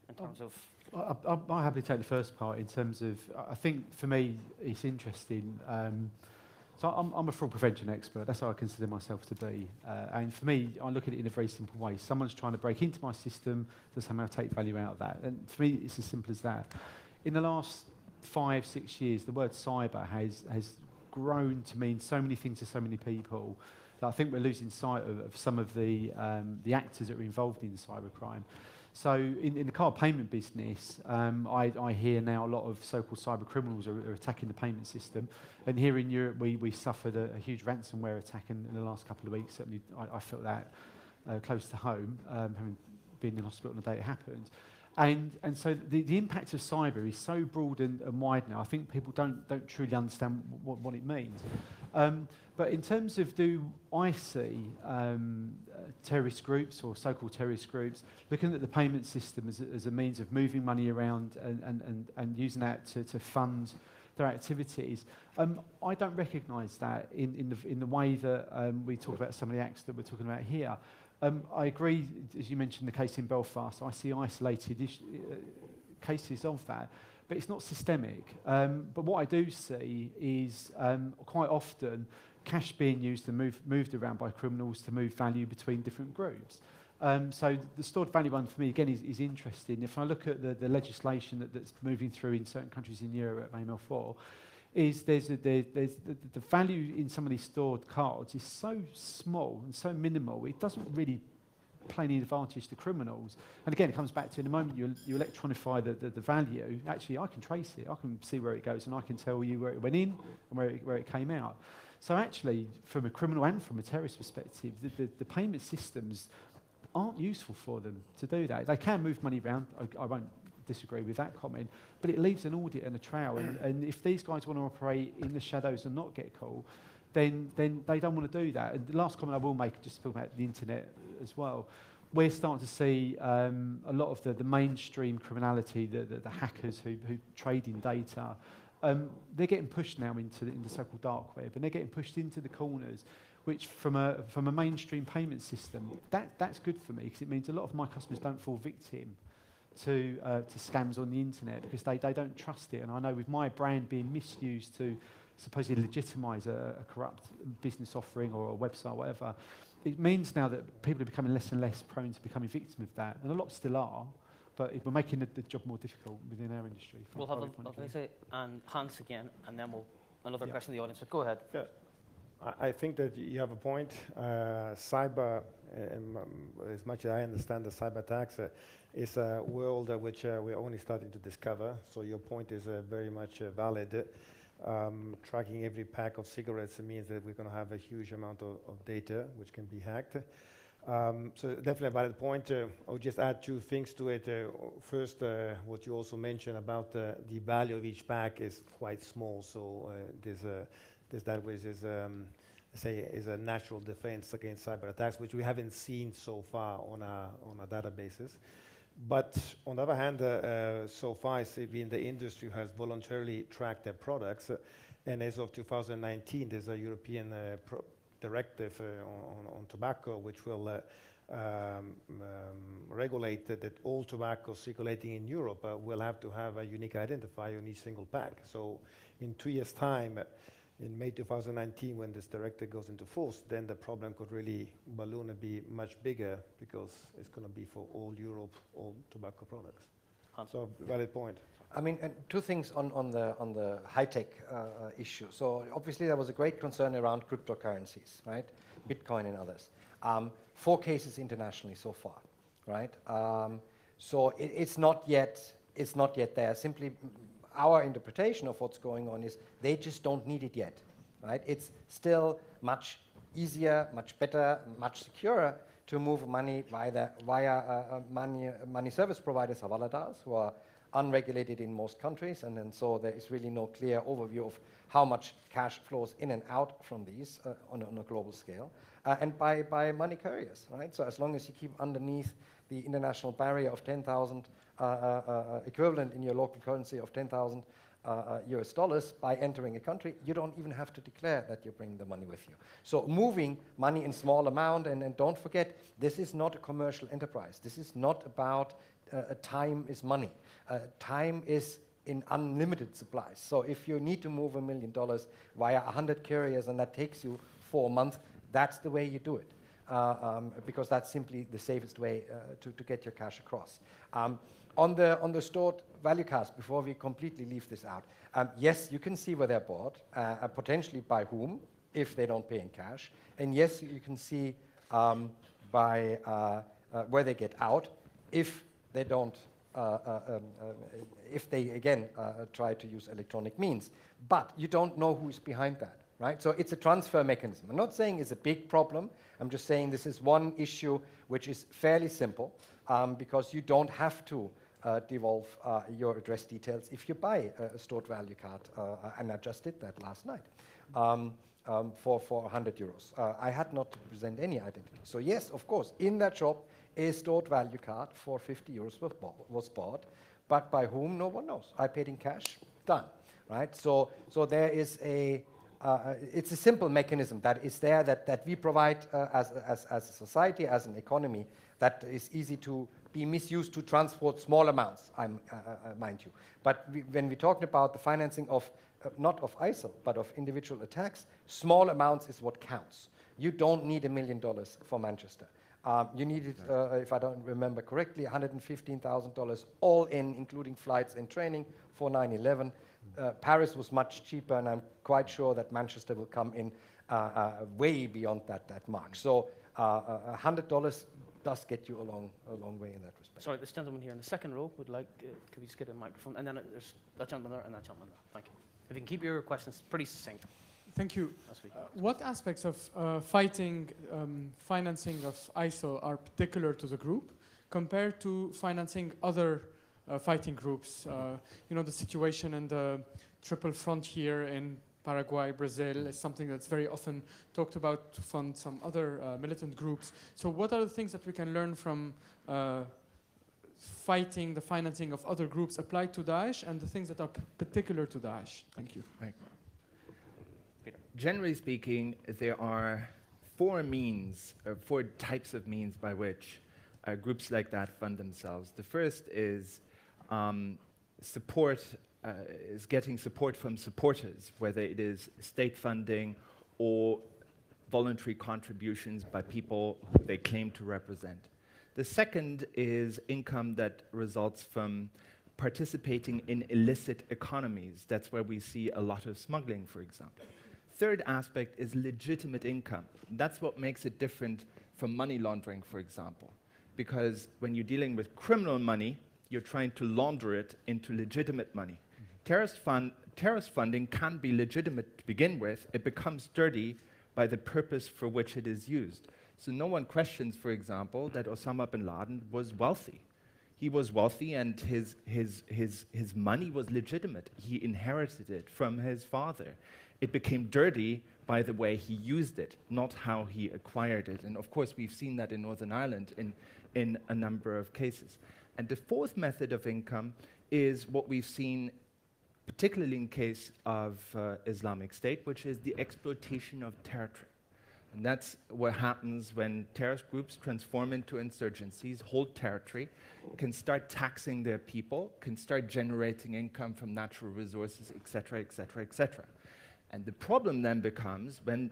in terms of... I'll happily take the first part in terms of, I think for me it's interesting. So I'm a fraud prevention expert, that's how I consider myself to be. And for me, I look at it in a very simple way. Someone's trying to break into my system to somehow take value out of that. And for me, it's as simple as that. In the last 5-6 years, the word cyber has grown to mean so many things to so many people that I think we're losing sight of some of the actors that are involved in cybercrime. So in the card payment business, I hear now a lot of so-called cyber criminals are attacking the payment system. And here in Europe, we suffered a huge ransomware attack in the last couple of weeks. Certainly, I felt that close to home, having been in hospital on the day it happened. And so the impact of cyber is so broad and wide now. I think people don't truly understand what it means. But in terms of do I see terrorist groups or so-called terrorist groups looking at the payment system as a means of moving money around and using that to fund their activities, I don't recognise that in the way that we talk about some of the acts that we're talking about here. I agree, as you mentioned, the case in Belfast. I see isolated cases of that, but it's not systemic. But what I do see is quite often cash being used and moved around by criminals to move value between different groups. So the stored value one for me, again, is interesting. If I look at the legislation that's moving through in certain countries in Europe, AML4, is the value in some of these stored cards is so small and so minimal, it doesn't really play any advantage to criminals. And again, it comes back to in the moment you electronify the value, actually I can trace it, I can see where it goes, and I can tell you where it went in and where it came out. So actually, from a criminal and from a terrorist perspective, the payment systems aren't useful for them to do that. They can move money around, I won't disagree with that comment, but it leaves an audit and a trail, and if these guys want to operate in the shadows and not get caught, then they don't want to do that. And the last comment I will make, just to talk about the internet as well, we're starting to see a lot of the mainstream criminality, the hackers who trade in data, they're getting pushed now into the so-called dark web, and they're getting pushed into the corners which from a mainstream payment system, that's good for me, because it means a lot of my customers don't fall victim to scams on the internet, because they don't trust it. And I know with my brand being misused to supposedly legitimize a corrupt business offering or a website or whatever, it means now that people are becoming less and less prone to becoming victim of that. And a lot still are, but we're making the job more difficult within our industry. We'll have and Hans again, and then another question in the audience. So go ahead. Yeah. I think that you have a point. Cyber, as much as I understand the cyber attacks, is a world which we're only starting to discover. So your point is very much valid. Tracking every pack of cigarettes means that we're going to have a huge amount of data which can be hacked. So definitely a valid point. I'll just add two things to it. First, what you also mentioned about the value of each pack is quite small. So there's that which is is a natural defense against cyber attacks, which we haven't seen so far on our databases. But on the other hand, so far I see the industry has voluntarily tracked their products, and as of 2019, there's a European directive on tobacco, which will regulate that all tobacco circulating in Europe will have to have a unique identifier on each single pack. So in 2 years' time, in May 2019, when this directive goes into force, then the problem could really balloon and be much bigger, because it's going to be for all Europe, all tobacco products. So valid point. I mean, and two things on the high-tech issue. So obviously there was a great concern around cryptocurrencies, right? Bitcoin and others. 4 cases internationally so far, right? So it's not yet there. Simply, our interpretation of what's going on is they just don't need it yet, right? It's still much easier, much better, much securer to move money via money service providers, hawaladas, who are unregulated in most countries, and then so there is really no clear overview of how much cash flows in and out from these on a global scale, and by money carriers, right? So as long as you keep underneath the international barrier of 10,000 equivalent in your local currency of 10,000 US dollars by entering a country, you don't even have to declare that you bring the money with you. So moving money in small amount, and don't forget, this is not a commercial enterprise. This is not about time is money. Time is in unlimited supplies. So if you need to move $1 million via 100 carriers and that takes you 4 months, that's the way you do it. Because that's simply the safest way to get your cash across. On the stored value cards, before we completely leave this out, yes, you can see where they're bought, potentially by whom, if they don't pay in cash. And yes, you can see by where they get out, if they don't, if they, again, try to use electronic means. But you don't know who's behind that, right? So it's a transfer mechanism. I'm not saying it's a big problem. I'm just saying this is one issue which is fairly simple, because you don't have to devolve your address details if you buy a stored value card, and I just did that last night, for 100 euros. I had not to present any identity. So yes, of course, in that shop, a stored value card for 50 euros was bought, but by whom, no one knows. I paid in cash, done, right? So there is it's a simple mechanism that is there that we provide as a society, as an economy, that is easy to be misused to transport small amounts, mind you. But when we're talking about the financing of, not of ISIL, but of individual attacks, small amounts is what counts. You don't need $1 million for Manchester. You needed, if I don't remember correctly, $115,000 all in, including flights and training for 9/11. Paris was much cheaper, and I'm quite sure that Manchester will come in way beyond that mark. So $100 does get you a long way in that respect. Sorry, this gentleman here in the second row would like, could we just get a microphone? And then there's that gentleman there and that gentleman there. Thank you. If you can keep your questions pretty succinct. Thank you. What aspects of financing of ISIL are particular to the group compared to financing other fighting groups? You know, the situation in the Triple Frontier in Paraguay, Brazil is something that's very often talked about to fund some other militant groups. So what are the things that we can learn from fighting the financing of other groups applied to Daesh, and the things that are particular to Daesh? Thank you. Right. Generally speaking, there are four types of means by which groups like that fund themselves. The first is getting support from supporters, whether it is state funding or voluntary contributions by people who they claim to represent. The second is income that results from participating in illicit economies. That's where we see a lot of smuggling, for example. Third aspect is legitimate income. That's what makes it different from money laundering, for example. Because when you're dealing with criminal money, you're trying to launder it into legitimate money. Terrorist funding can be legitimate to begin with. It becomes dirty by the purpose for which it is used. So no one questions, for example, that Osama bin Laden was wealthy. He was wealthy and his money was legitimate. He inherited it from his father. It became dirty by the way he used it, not how he acquired it. And of course, we've seen that in Northern Ireland in a number of cases. And the fourth method of income is what we've seen particularly in case of Islamic State, which is the exploitation of territory. And that's what happens when terrorist groups transform into insurgencies, hold territory, can start taxing their people, can start generating income from natural resources, et cetera, et cetera, et cetera. And the problem then becomes, when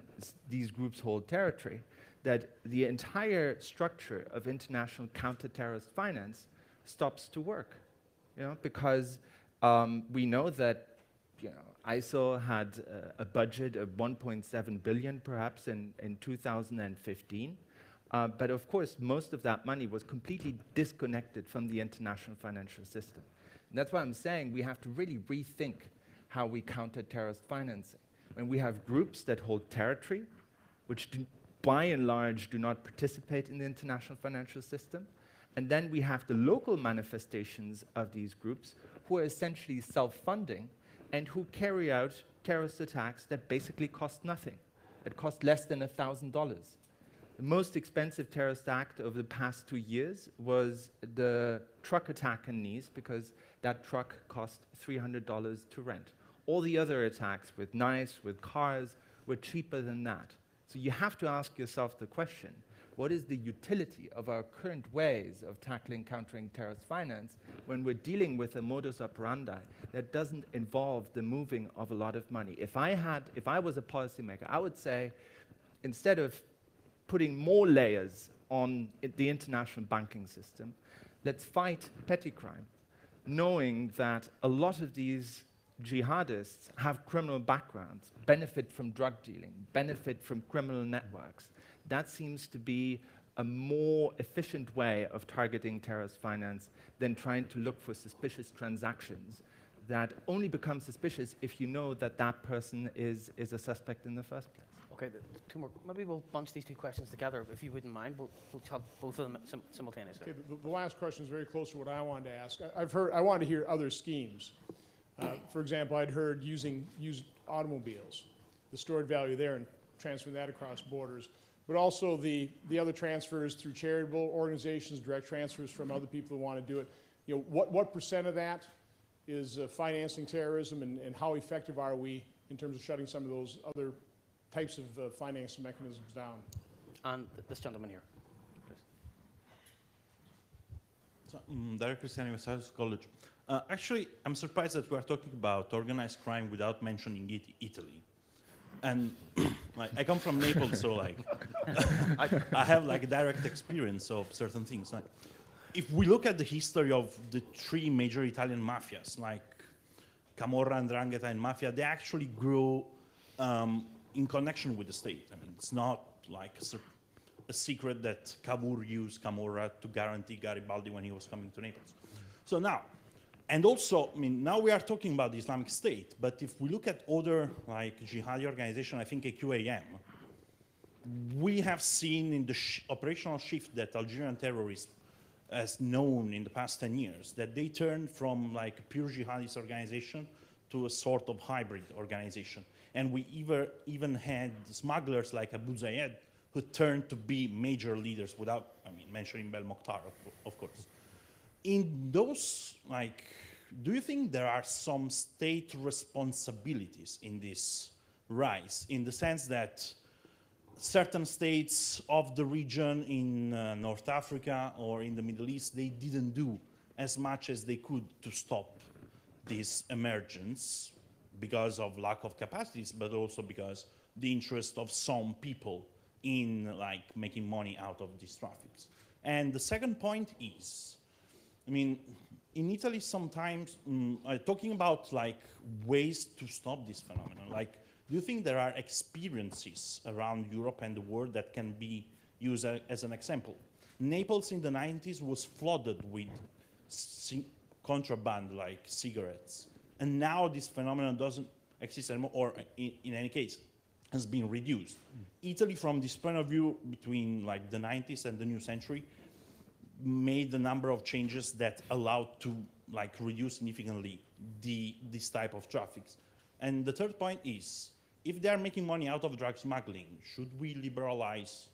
these groups hold territory, that the entire structure of international counter-terrorist finance stops to work, because we know that ISIL had a budget of 1.7 billion perhaps in 2015, but of course most of that money was completely disconnected from the international financial system. And that's why I'm saying we have to really rethink how we counter terrorist financing. When we have groups that hold territory, which by and large do not participate in the international financial system, and then we have the local manifestations of these groups who are essentially self-funding and who carry out terrorist attacks that basically cost nothing. It cost less than $1,000. The most expensive terrorist act over the past 2 years was the truck attack in Nice, because that truck cost $300 to rent. All the other attacks with knives, with cars, were cheaper than that. So you have to ask yourself the question, what is the utility of our current ways of tackling countering terrorist finance when we're dealing with a modus operandi that doesn't involve the moving of a lot of money? If I was a policymaker, I would say, instead of putting more layers on the international banking system, let's fight petty crime, knowing that a lot of these jihadists have criminal backgrounds, benefit from drug dealing, benefit from criminal networks. That seems to be a more efficient way of targeting terrorist finance than trying to look for suspicious transactions that only become suspicious if you know that that person is a suspect in the first place. Okay, two more. Maybe we'll bunch these two questions together, if you wouldn't mind. We'll have both of them simultaneously. Okay, the last question is very close to what I wanted to ask. I wanted to hear other schemes. For example, I'd heard using used automobiles, the stored value there, and transferring that across borders, but also the other transfers through charitable organizations, direct transfers from other people who want to do it. What percent of that is financing terrorism, and how effective are we in terms of shutting some of those other types of financing mechanisms down? And this gentleman here, please. Derek Christiani with Cyber College. Actually, I'm surprised that we are talking about organized crime without mentioning Italy. And I come from Naples, so I have a direct experience of certain things. If we look at the history of the three major Italian mafias, like Camorra, 'Ndrangheta, and Mafia, they actually grew in connection with the state. I mean, it's not like a secret that Cavour used Camorra to guarantee Garibaldi when he was coming to Naples. So now, and also, now we are talking about the Islamic State, but if we look at other jihadi organization, I think QAM, we have seen in the operational shift that Algerian terrorists has known in the past 10 years, that they turned from a pure jihadist organization to a sort of hybrid organization. And we even had smugglers like Abu Zayed who turned to be major leaders without, mentioning Bel Mokhtar, of course. In those, do you think there are some state responsibilities in this rise, in the sense that certain states of the region in North Africa or in the Middle East, they didn't do as much as they could to stop this emergence because of lack of capacities, but also because the interest of some people in like making money out of these traffics. And the second point is, I mean, in Italy sometimes, talking about like ways to stop this phenomenon, like, do you think there are experiences around Europe and the world that can be used as an example? Naples in the 90s was flooded with contraband like cigarettes. And now this phenomenon doesn't exist anymore, or in any case, has been reduced. Italy, from this point of view, between like the 90s and the new century, made a number of changes that allowed to like reduce significantly this type of traffics. And the third point is, if they are making money out of drug smuggling, should we liberalize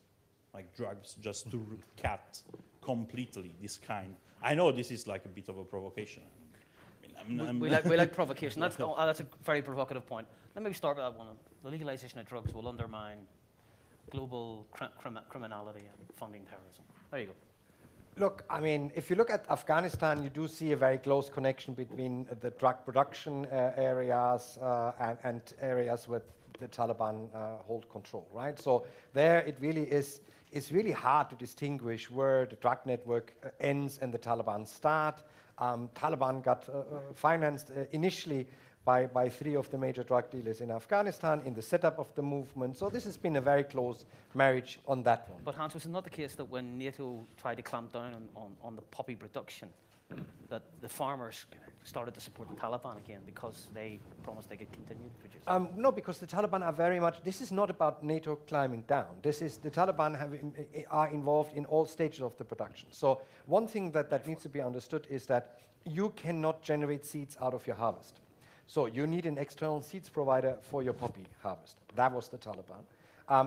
like drugs just to cut completely this kind? I know this is like a bit of a provocation. We like provocation. That's a very provocative point. Let me start with that one. The legalization of drugs will undermine global criminality and funding terrorism. There you go. Look, I mean, if you look at Afghanistan, you do see a very close connection between the drug production areas and areas where the Taliban hold control, right? So there it really is, it's really hard to distinguish where the drug network ends and the Taliban start. Taliban got financed initially by 3 of the major drug dealers in Afghanistan in the setup of the movement. So this has been a very close marriage on that one. But Hans, was it not the case that when NATO tried to clamp down on the poppy production, that the farmers started to support the Taliban again because they promised they could continue to produce? No, because the Taliban are very much, this is not about NATO climbing down. This is, the Taliban are involved in all stages of the production. So one thing that needs to be understood is that you cannot generate seeds out of your harvest. So you need an external seeds provider for your poppy harvest. That was the Taliban.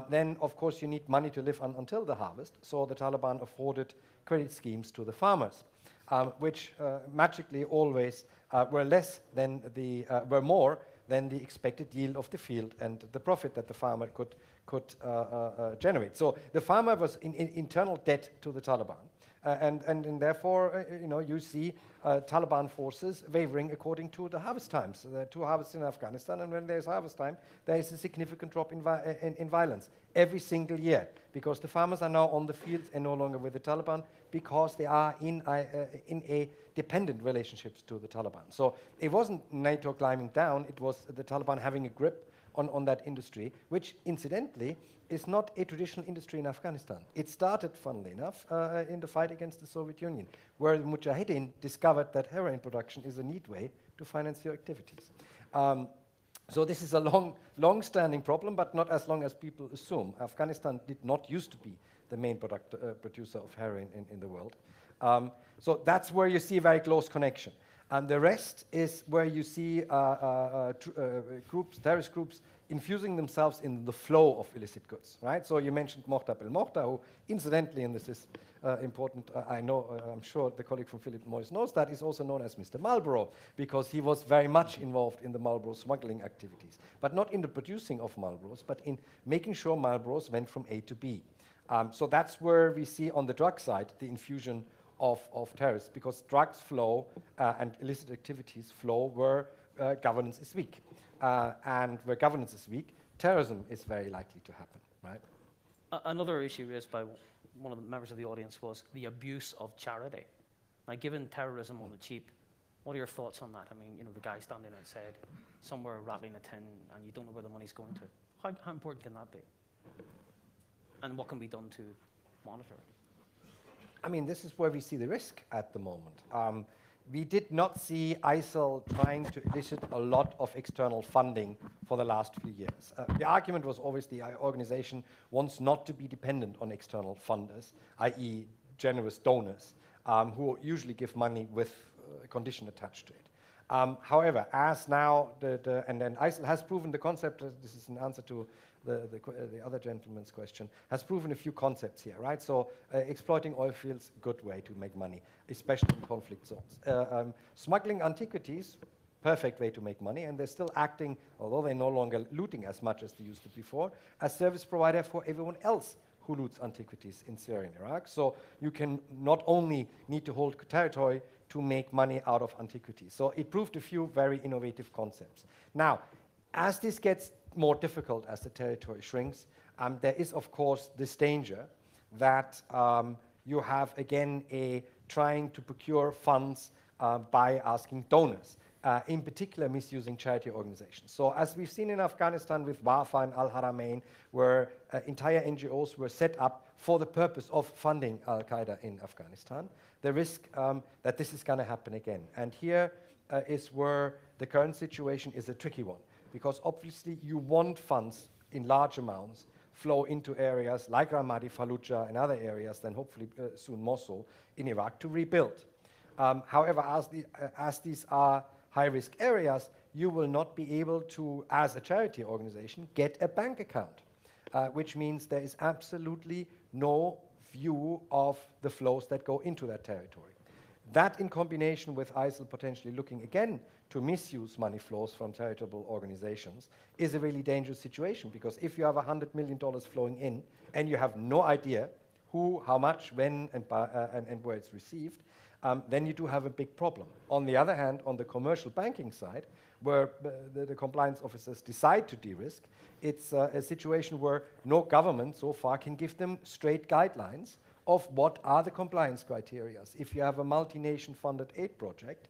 Then, of course, you need money to live on until the harvest. So the Taliban afforded credit schemes to the farmers, which magically always were more than the expected yield of the field and the profit that the farmer could generate. So the farmer was in internal debt to the Taliban. And therefore, you see Taliban forces wavering according to the harvest times. There are 2 harvests in Afghanistan, and when there's harvest time, there is a significant drop in violence every single year, because the farmers are now on the fields and no longer with the Taliban, because they are in a dependent relationships to the Taliban. So it wasn't NATO climbing down, it was the Taliban having a grip on that industry, which incidentally is not a traditional industry in Afghanistan. It started, funnily enough, in the fight against the Soviet Union, where the Mujahideen discovered that heroin production is a neat way to finance your activities. So this is a long-standing problem, but not as long as people assume. Afghanistan did not used to be the main producer of heroin in the world. So that's where you see a very close connection. And the rest is where you see terrorist groups infusing themselves in the flow of illicit goods, right? So you mentioned Mohtar Belmokhtar, who incidentally, and this is important, I'm sure the colleague from Philip Morris knows that, is also known as Mr. Marlboro, because he was very much involved in the Marlboro smuggling activities, but not in the producing of Marlboros, but in making sure Marlboros went from A to B. So that's where we see on the drug side the infusion of terrorists, because drugs flow and illicit activities flow where governance is weak. And where governance is weak, terrorism is very likely to happen, right? Another issue raised by one of the members of the audience was the abuse of charity. Now, given terrorism on the cheap, what are your thoughts on that? I mean, the guy standing outside, somewhere rattling a tin, and you don't know where the money's going to. How important can that be? And what can be done to monitor it? I mean, this is where we see the risk at the moment. We did not see ISIL trying to elicit a lot of external funding for the last few years. The argument was always the organization wants not to be dependent on external funders, i.e. generous donors, who usually give money with a condition attached to it. However, as now, and then ISIL has proven the concept, this is an answer to the other gentleman's question, has proven a few concepts here, right? So exploiting oil fields, good way to make money, especially in conflict zones. Smuggling antiquities, perfect way to make money, and they're still acting, although they're no longer looting as much as they used to before, as service provider for everyone else who loots antiquities in Syria and Iraq. So you can not only need to hold territory to make money out of antiquities. So it proved a few very innovative concepts. Now, as this gets more difficult as the territory shrinks, there is, of course, this danger that you have, again, a trying to procure funds by asking donors, in particular misusing charity organizations. So as we've seen in Afghanistan with WAFA and Al-Haramain, where entire NGOs were set up for the purpose of funding Al-Qaeda in Afghanistan, the risk that this is going to happen again. And here is where the current situation is a tricky one, because obviously you want funds in large amounts flow into areas like Ramadi, Fallujah, and other areas, then hopefully soon Mosul in Iraq, to rebuild. However, as these are high-risk areas, you will not be able to, as a charity organization, get a bank account, which means there is absolutely no view of the flows that go into that territory. That, in combination with ISIL potentially looking again to misuse money flows from charitable organizations, is a really dangerous situation, because if you have $100 million flowing in and you have no idea who, how much, when, and where it's received, then you do have a big problem. On the other hand, on the commercial banking side, where the compliance officers decide to de-risk, it's a situation where no government so far can give them straight guidelines of what are the compliance criteria. If you have a multi-nation funded aid project,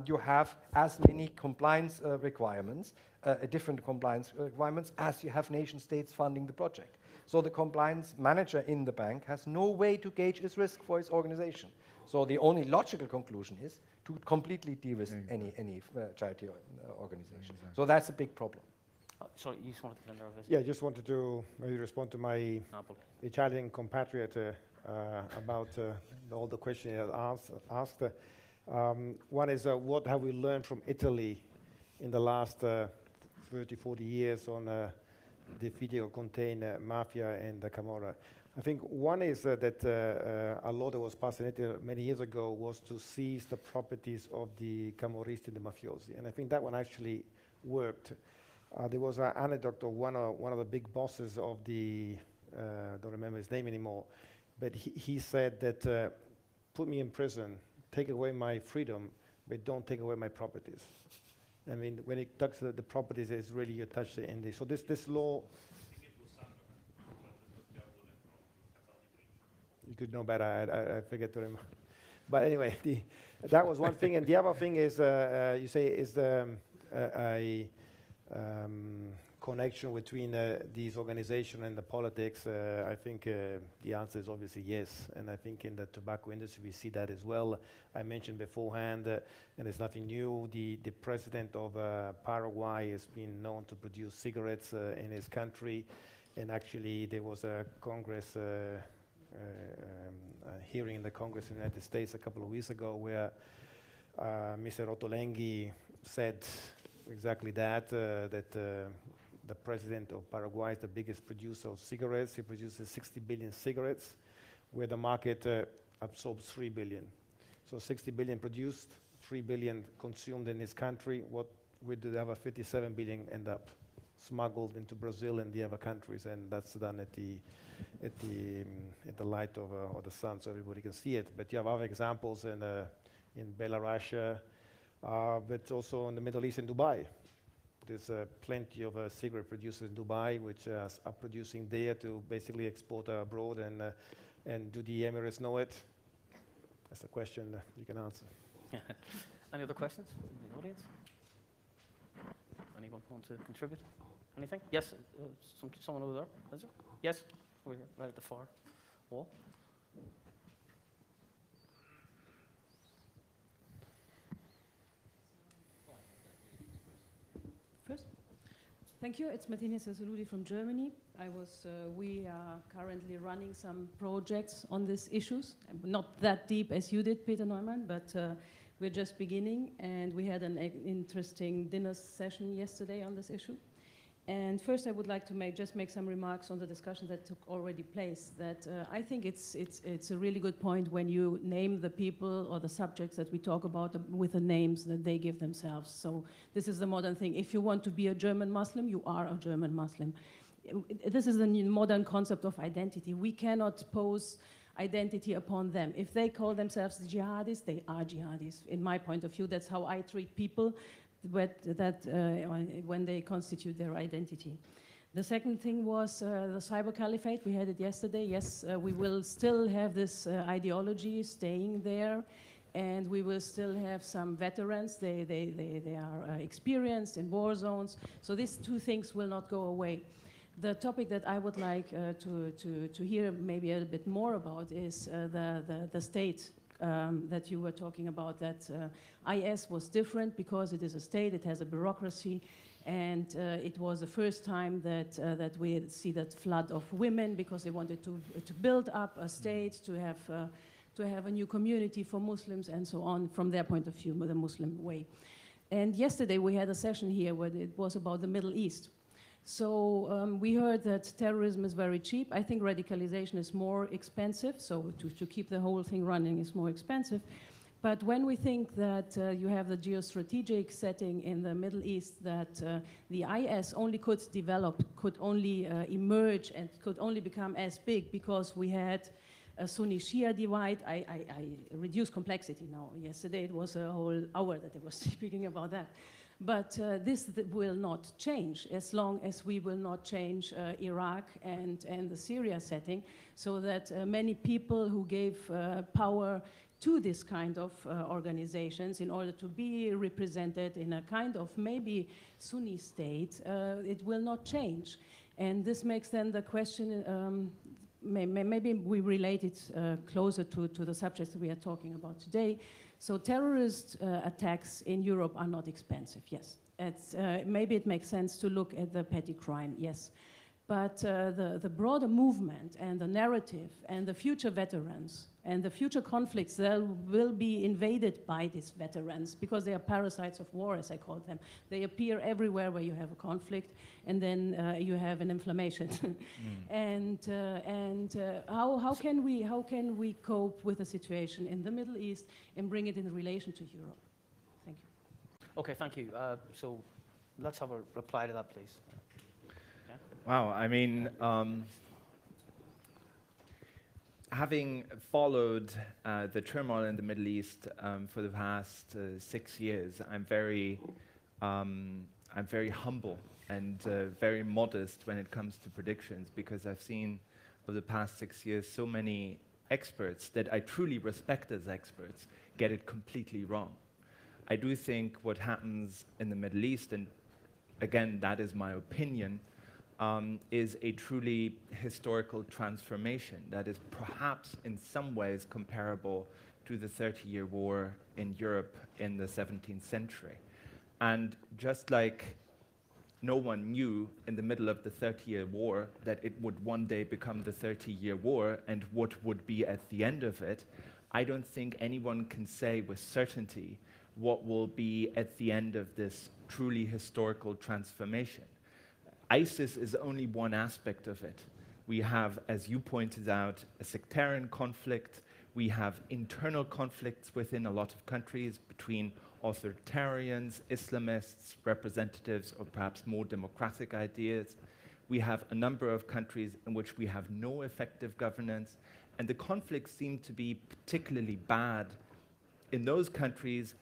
you have as many compliance requirements, different compliance requirements, as you have nation states funding the project. So the compliance manager in the bank has no way to gauge its risk for his organization. So the only logical conclusion is to completely de-risk any charity organization. So that's a big problem. Sorry, you just wanted to know this? Yeah, I just wanted to maybe respond to my Italian compatriot about all the questions he had asked. One is, what have we learned from Italy in the last 30, 40 years on defeating or contain mafia and the Camorra? I think one is that a law that was passed in Italy many years ago was to seize the properties of the Camorristi and the mafiosi, and I think that one actually worked. There was an anecdote of one of the big bosses of the, don't remember his name anymore, but he said that, put me in prison, take away my freedom, but don't take away my properties. I mean, when it touches the properties, it's really you touch the end. So this law, you could know better, I forget to remember. But anyway, that was one thing. And the other thing is, you say, is the connection between these organizations and the politics? I think the answer is obviously yes. And I think in the tobacco industry, we see that as well. I mentioned beforehand, and it's nothing new, the president of Paraguay has been known to produce cigarettes in his country. And actually, there was a Congress hearing in the Congress in the United States a couple of weeks ago where Mr. Ottolenghi said exactly that, the president of Paraguay is the biggest producer of cigarettes. He produces 60 billion cigarettes, where the market absorbs 3 billion. So 60 billion produced, 3 billion consumed in his country. Where do the other 57 billion end up? Smuggled into Brazil and the other countries, and that's done at the light of the sun, so everybody can see it. But you have other examples in Belarus, but also in the Middle East and Dubai. There's plenty of cigarette producers in Dubai which are producing there to basically export abroad, and do the Emirates know it? That's a question you can answer. Any other questions in the audience? Anyone want to contribute? Anything? Yes, someone over there. Is it? Yes, over here, right at the far wall. First, thank you. It's Martina Sassoludi from Germany. We are currently running some projects on these issues. Not that deep as you did, Peter Neumann, but we're just beginning, and we had an interesting dinner session yesterday on this issue. And first, I would like to make some remarks on the discussion that took already place. That I think it's a really good point when you name the people or the subjects that we talk about with the names that they give themselves. So this is the modern thing. If you want to be a German Muslim, you are a German Muslim. This is the modern concept of identity. We cannot pose identity upon them. If they call themselves jihadis, they are jihadis. In my point of view, that's how I treat people. When they constitute their identity. The second thing was the Cyber Caliphate. We had it yesterday. Yes, we will still have this ideology staying there, and we will still have some veterans. They are experienced in war zones. So these two things will not go away. The topic that I would like to hear maybe a little bit more about is the state that you were talking about, that IS was different because it is a state, it has a bureaucracy, and it was the first time that we see that flood of women because they wanted to build up a state, to have a new community for Muslims and so on, from their point of view, the Muslim way. And yesterday we had a session here where it was about the Middle East. So we heard that terrorism is very cheap. I think radicalization is more expensive, so to keep the whole thing running is more expensive. But when we think that you have the geostrategic setting in the Middle East, that the IS only could develop, could only emerge, and could only become as big because we had a Sunni-Shia divide. I reduce complexity now. Yesterday it was a whole hour that I was speaking about that. But this will not change as long as we will not change Iraq and the Syria setting, so that many people who gave power to this kind of organizations in order to be represented in a kind of maybe Sunni state, it will not change. And this makes then the question, maybe we relate it closer to the subjects that we are talking about today. So terrorist attacks in Europe are not expensive, yes. Maybe it makes sense to look at the petty crime, yes. But the broader movement and the narrative and the future veterans and the future conflicts that will be invaded by these veterans, because they are parasites of war, as I call them. They appear everywhere where you have a conflict, and then you have an inflammation. And how can we cope with the situation in the Middle East and bring it in relation to Europe? Thank you. Okay, thank you. So let's have a reply to that, please. Wow, I mean, having followed the turmoil in the Middle East for the past 6 years, I'm very humble and very modest when it comes to predictions, because I've seen over the past 6 years so many experts that I truly respect as experts get it completely wrong. I do think what happens in the Middle East, and again, that is my opinion, is a truly historical transformation that is perhaps in some ways comparable to the 30-year war in Europe in the 17th century. And just like no one knew in the middle of the 30-year war that it would one day become the 30-year war and what would be at the end of it, I don't think anyone can say with certainty what will be at the end of this truly historical transformation. ISIS is only one aspect of it. We have, as you pointed out, a sectarian conflict. We have internal conflicts within a lot of countries between authoritarians, Islamists, representatives of perhaps more democratic ideas. We have a number of countries in which we have no effective governance, and the conflicts seem to be particularly bad in those countries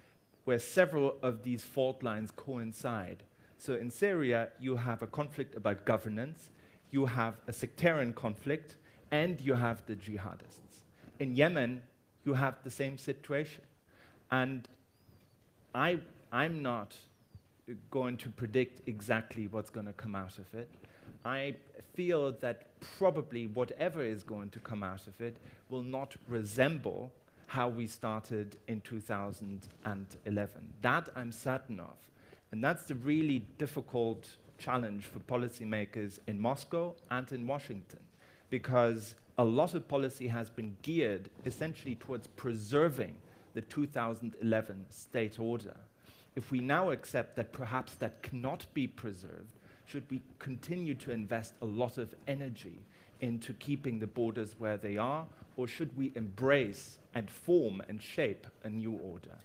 where several of these fault lines coincide. So in Syria, you have a conflict about governance, you have a sectarian conflict, and you have the jihadists. In Yemen, you have the same situation. And I'm not going to predict exactly what's going to come out of it. I feel that probably whatever is going to come out of it will not resemble how we started in 2011. That I'm certain of. And that's the really difficult challenge for policymakers in Moscow and in Washington, because a lot of policy has been geared essentially towards preserving the 2011 state order. If we now accept that perhaps that cannot be preserved, Should we continue to invest a lot of energy into keeping the borders where they are, or should we embrace and form and shape a new order?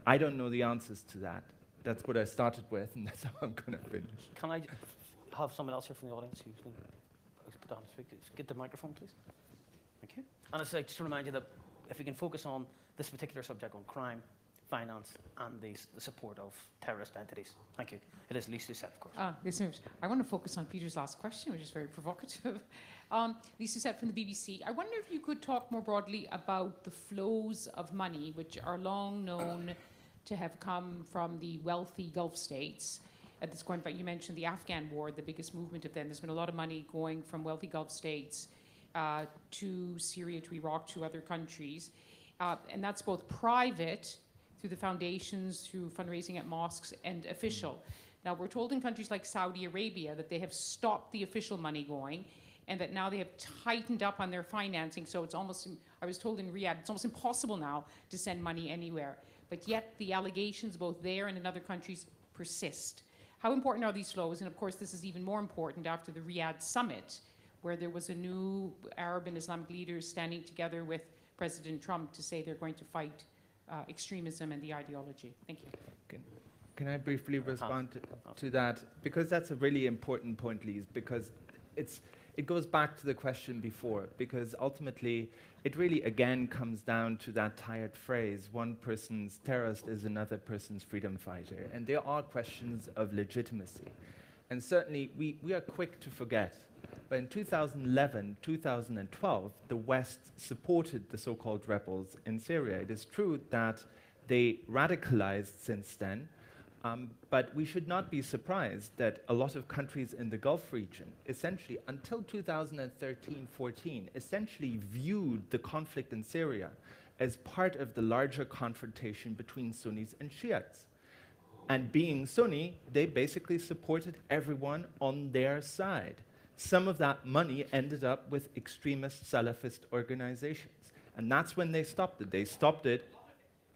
I don't know the answers to that. That's what I started with, and that's how I'm going to finish. Can I have someone else here from the audience who's going to put down speak? Get the microphone, please. Thank you. And I'd like just to remind you that if we can focus on this particular subject, on crime, finance, and the support of terrorist entities. Thank you. It is Lisa Doucette, of course. Listeners, I want to focus on Peter's last question, which is very provocative. Lisa Doucette from the BBC. I wonder if you could talk more broadly about the flows of money, which are long known to have come from the wealthy Gulf states. At this point, but you mentioned the Afghan war, the biggest movement of them. There's been a lot of money going from wealthy Gulf states to Syria, to Iraq, to other countries. And that's both private, through the foundations, through fundraising at mosques, and official. Now, we're told in countries like Saudi Arabia that they have stopped the official money going, and that now they have tightened up on their financing. So it's almost, I was told in Riyadh, it's almost impossible now to send money anywhere. But yet the allegations both there and in other countries persist. How important are these flows? And of course, this is even more important after the Riyadh summit, where there was a new Arab and Islamic leaders standing together with President Trump to say they're going to fight extremism and the ideology. Thank you. Can I briefly respond to that? Because that's a really important point, Lise, because it goes back to the question before, because ultimately it really again comes down to that tired phrase, one person's terrorist is another person's freedom fighter. And there are questions of legitimacy. And certainly we are quick to forget. But in 2011, 2012, the West supported the so-called rebels in Syria. It is true that they radicalized since then, but we should not be surprised that a lot of countries in the Gulf region, essentially until 2013-14, essentially viewed the conflict in Syria as part of the larger confrontation between Sunnis and Shiites. And being Sunni, they basically supported everyone on their side. Some of that money ended up with extremist Salafist organizations. And that's when they stopped it. They stopped it,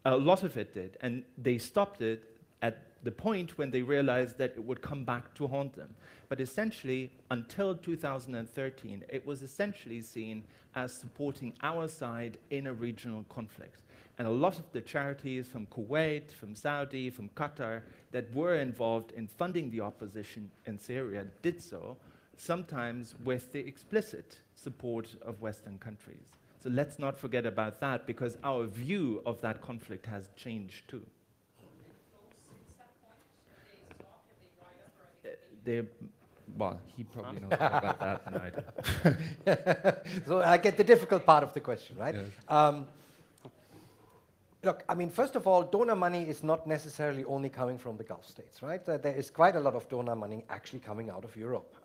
a lot of it did, and they stopped it at the point when they realized that it would come back to haunt them. But essentially, until 2013, it was essentially seen as supporting our side in a regional conflict. And a lot of the charities from Kuwait, from Saudi, from Qatar, that were involved in funding the opposition in Syria did so, sometimes with the explicit support of Western countries. So let's not forget about that, because our view of that conflict has changed too. Well, he probably knows more about that than I do. So I get the difficult part of the question, right? Yes. Look, I mean, first of all, donor money is not necessarily only coming from the Gulf states, right? There is quite a lot of donor money actually coming out of Europe.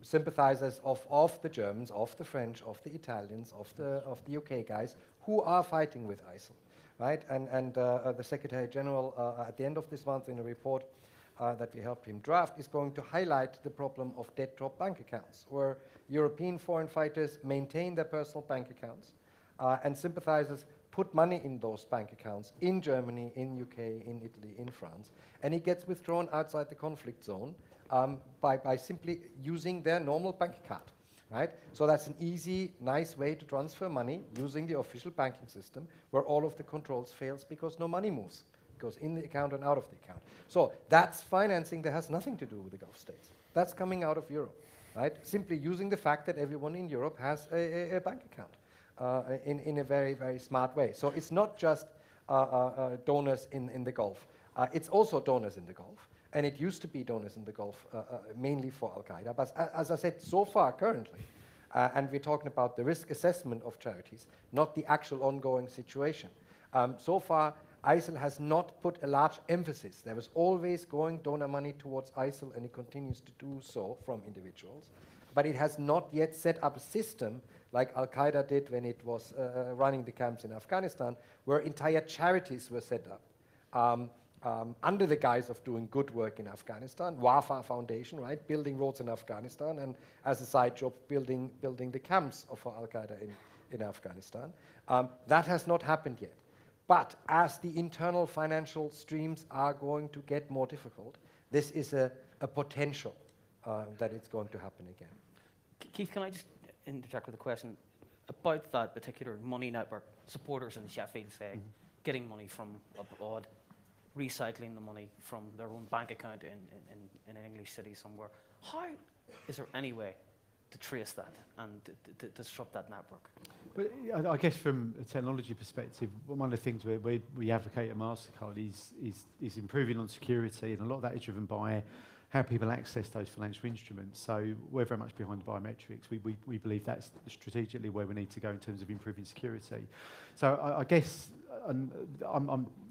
Sympathizers of the Germans, of the French, of the Italians, of the UK guys who are fighting with ISIL, right? And the Secretary General at the end of this month in a report that we helped him draft is going to highlight the problem of dead drop bank accounts, where European foreign fighters maintain their personal bank accounts and sympathizers put money in those bank accounts in Germany, in UK, in Italy, in France, and it gets withdrawn outside the conflict zone by simply using their normal bank account, right? So that's an easy, nice way to transfer money using the official banking system where all of the controls fails because no money moves. Goes in the account and out of the account. So that's financing that has nothing to do with the Gulf states. That's coming out of Europe, right? Simply using the fact that everyone in Europe has a bank account in a very, very smart way. So it's not just donors in the Gulf. It's also donors in the Gulf. And it used to be donors in the Gulf mainly for Al-Qaeda. But as I said, so far currently, and we're talking about the risk assessment of charities, not the actual ongoing situation. So far, ISIL has not put a large emphasis. There was always going donor money towards ISIL, and it continues to do so from individuals. But it has not yet set up a system like Al-Qaeda did when it was running the camps in Afghanistan, where entire charities were set up under the guise of doing good work in Afghanistan. Wafa Foundation, right, building roads in Afghanistan, and as a side job, building the camps for Al-Qaeda in Afghanistan. That has not happened yet. But as the internal financial streams are going to get more difficult, this is a potential that it's going to happen again. Keith, can I just interject with a question about that particular money network? Supporters in Sheffield, say, getting money from abroad, recycling the money from their own bank account in an English city somewhere. How is there any way to trace that and to disrupt that network? But I guess from a technology perspective, one of the things we advocate at MasterCard is improving on security, and a lot of that is driven by how people access those financial instruments. So we're very much behind biometrics. We believe that's strategically where we need to go in terms of improving security. So I guess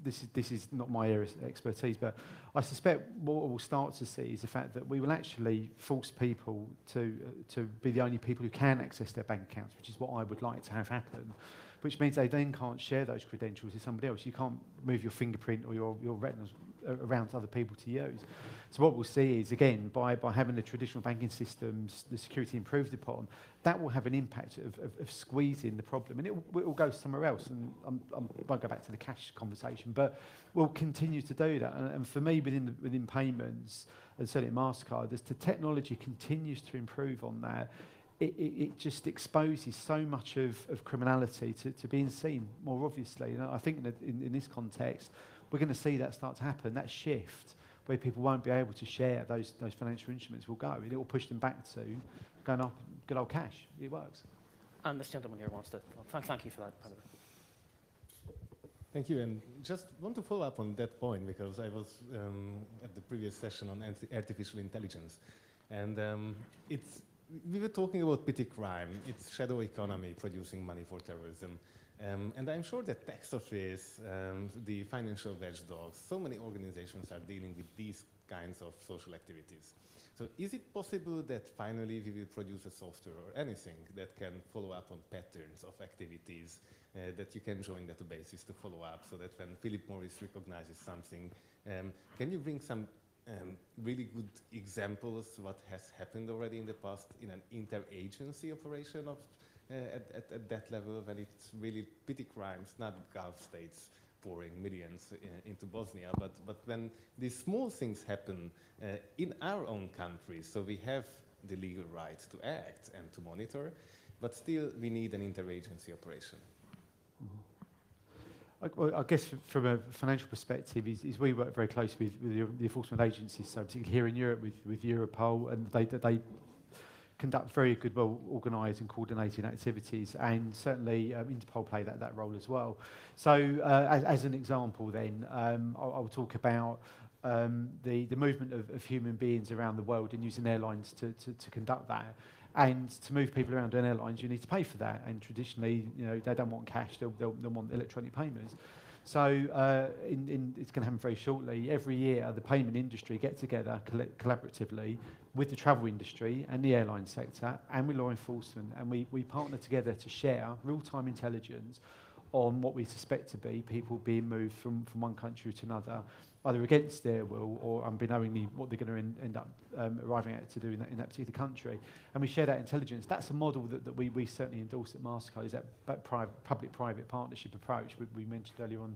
this is not my area of expertise, but I suspect what we'll start to see is the fact that we will actually force people to be the only people who can access their bank accounts, which is what I would like to have happen, which means they then can't share those credentials with somebody else. You can't move your fingerprint or your retinas around to other people to use. So what we'll see is, again, by having the traditional banking systems, the security improved upon, that will have an impact of squeezing the problem. And it will go somewhere else. And I won't go back to the cash conversation, but we'll continue to do that. And for me, within payments, and certainly at MasterCard, as the technology continues to improve on that, it just exposes so much of criminality to being seen more obviously. And I think that in this context, we're going to see that start to happen, that shift where people won't be able to share those financial instruments will go. It will push them back to going up good old cash. It works. And this gentleman here wants to, thank you for that. Thank you, and just want to follow up on that point because I was at the previous session on artificial intelligence, and we were talking about petty crime. It's shadow economy producing money for terrorism. And I'm sure that tax office, the financial watchdogs, so many organizations are dealing with these kinds of social activities. So is it possible that finally we will produce a software or anything that can follow up on patterns of activities that you can join databases to follow up so that when Philip Morris recognizes something, can you bring some really good examples what has happened already in the past in an interagency operation of at that level when it's really petty crimes, not Gulf states pouring millions into Bosnia, but when these small things happen in our own country, so we have the legal right to act and to monitor, but still we need an interagency operation. I guess from a financial perspective, is we work very closely with the enforcement agencies, so particularly here in Europe with Europol, and they conduct very good, well-organised and coordinated activities, and certainly Interpol play that role as well. So as an example then, I'll talk about the movement of human beings around the world and using airlines to conduct that. And to move people around on airlines, you need to pay for that. And traditionally, they don't want cash, they'll want electronic payments. So it's going to happen very shortly. Every year, the payment industry get together collaboratively with the travel industry and the airline sector and with law enforcement, and we partner together to share real-time intelligence on what we suspect to be people being moved from one country to another, either against their will or unbeknowingly what they're going to end up arriving at to do in that particular country. And we share that intelligence. That's a model that we certainly endorse at MasterCard, is that public-private partnership approach we mentioned earlier on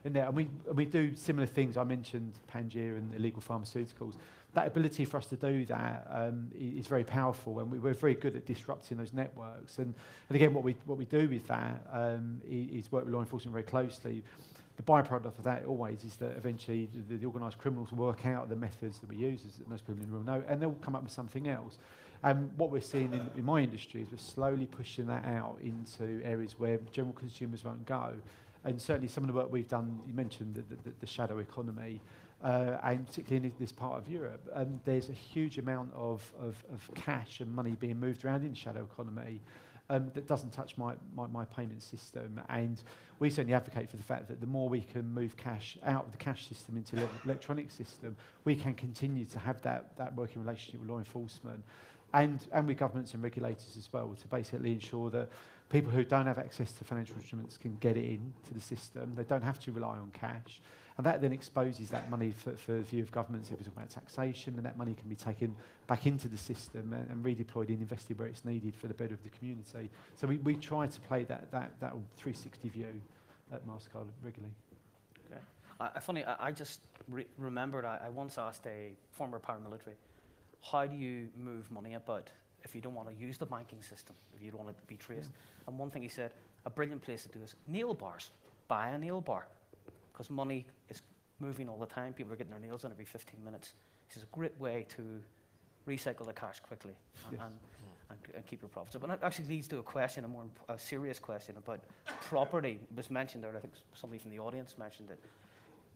in there. And we do similar things. I mentioned Pangaea and illegal pharmaceuticals. That ability for us to do that is very powerful, and we're very good at disrupting those networks. And again, what we do with that is work with law enforcement very closely. The byproduct of that always is that eventually the organised criminals work out the methods that we use, as most people in the room know, and they'll come up with something else. And what we're seeing in my industry is we're slowly pushing that out into areas where general consumers won't go. And certainly some of the work we've done, you mentioned the shadow economy, and particularly in this part of Europe, there's a huge amount of cash and money being moved around in the shadow economy that doesn't touch my payment system. And we certainly advocate for the fact that the more we can move cash out of the cash system into the electronic system, we can continue to have that working relationship with law enforcement and with governments and regulators as well, to basically ensure that people who don't have access to financial instruments can get it into the system. They don't have to rely on cash. And that then exposes that money for the view of governments if we talk about taxation, and that money can be taken back into the system and redeployed and invested where it's needed for the better of the community. So we try to play that 360 view at MasterCard regularly. Okay. Funny, I just remembered I once asked a former paramilitary how do you move money about if you don't want to use the banking system, if you don't want it to be traced? And one thing he said, a brilliant place to do is nail bars. Buy a nail bar, because money is moving all the time. People are getting their nails done every 15 minutes. This is a great way to recycle the cash quickly and keep your profits up. And that actually leads to a question, a serious question about property. It was mentioned there, I think somebody from the audience mentioned it.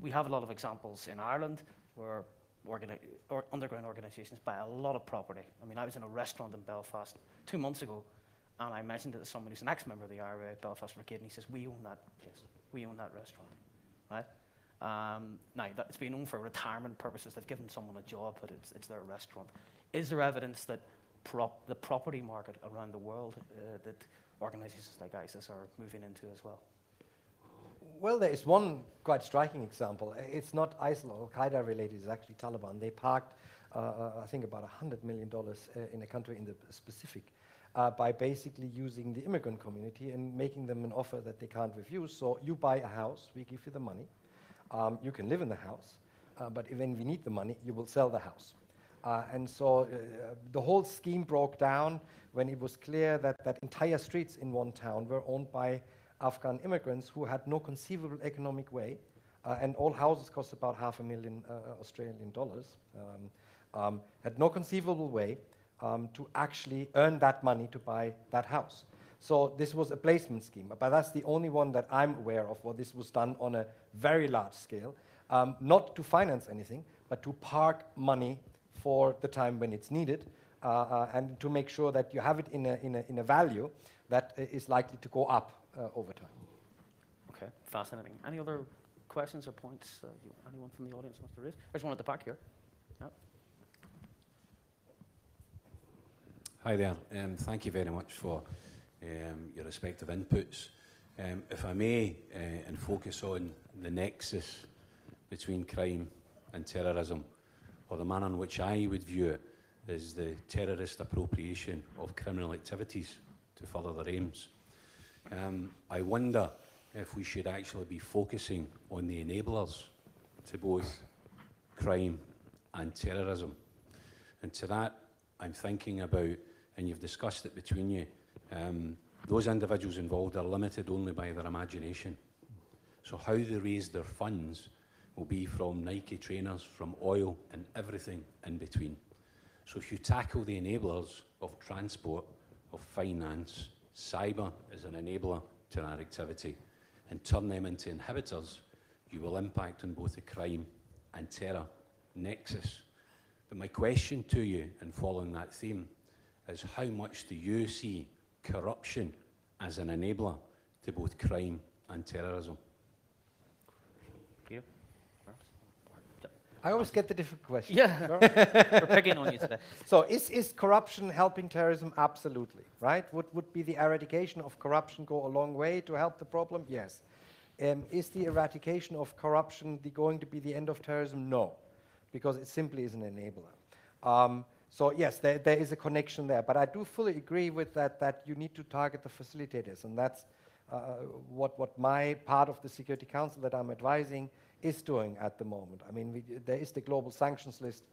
We have a lot of examples in Ireland where underground organisations buy a lot of property. I mean, I was in a restaurant in Belfast 2 months ago, and I mentioned it to someone who's an ex-member of the IRA Belfast Brigade, and he says, we own that place, we own that restaurant, right? Now, it's been owned for retirement purposes. They've given someone a job, but it's their restaurant. Is there evidence that the property market around the world that organisations like ISIS are moving into as well? Well, there is one quite striking example. It's not ISIL or Al-Qaeda related, it's actually Taliban. They parked, I think, about $100 million in a country in the Pacific by basically using the immigrant community and making them an offer that they can't refuse. So you buy a house, we give you the money. You can live in the house, but when we need the money, you will sell the house. And so the whole scheme broke down when it was clear that entire streets in one town were owned by Afghan immigrants who had no conceivable economic way, and all houses cost about $500,000 Australian dollars, had no conceivable way to actually earn that money to buy that house. So this was a placement scheme, but that's the only one that I'm aware of where this was done on a very large scale, not to finance anything, but to park money for the time when it's needed, and to make sure that you have it in a value that is likely to go up over time. Okay, fascinating. Any other questions or points anyone from the audience wants to raise? There's one at the back here. Yeah. Hi there, thank you very much for your respective inputs. If I may, and focus on the nexus between crime and terrorism, or the manner in which I would view it is the terrorist appropriation of criminal activities to further their aims. I wonder if we should actually be focusing on the enablers to both crime and terrorism. And to that, I'm thinking about, and you've discussed it between you, those individuals involved are limited only by their imagination. So how they raise their funds will be from Nike trainers, from oil, and everything in between. So if you tackle the enablers of transport, of finance, cyber is an enabler to that activity, and turn them into inhibitors, you will impact on both the crime and terror nexus. But my question to you, and following that theme, is how much do you see corruption as an enabler to both crime and terrorism? I always get the different questions. Yeah, we're picking on you today. So is corruption helping terrorism? Absolutely, right? Would be the eradication of corruption go a long way to help the problem? Yes. Is the eradication of corruption going to be the end of terrorism? No, because it simply is an enabler. So yes, there is a connection there, but I do fully agree with that you need to target the facilitators, and that's what my part of the Security Council that I'm advising is doing at the moment. I mean, there is the global sanctions list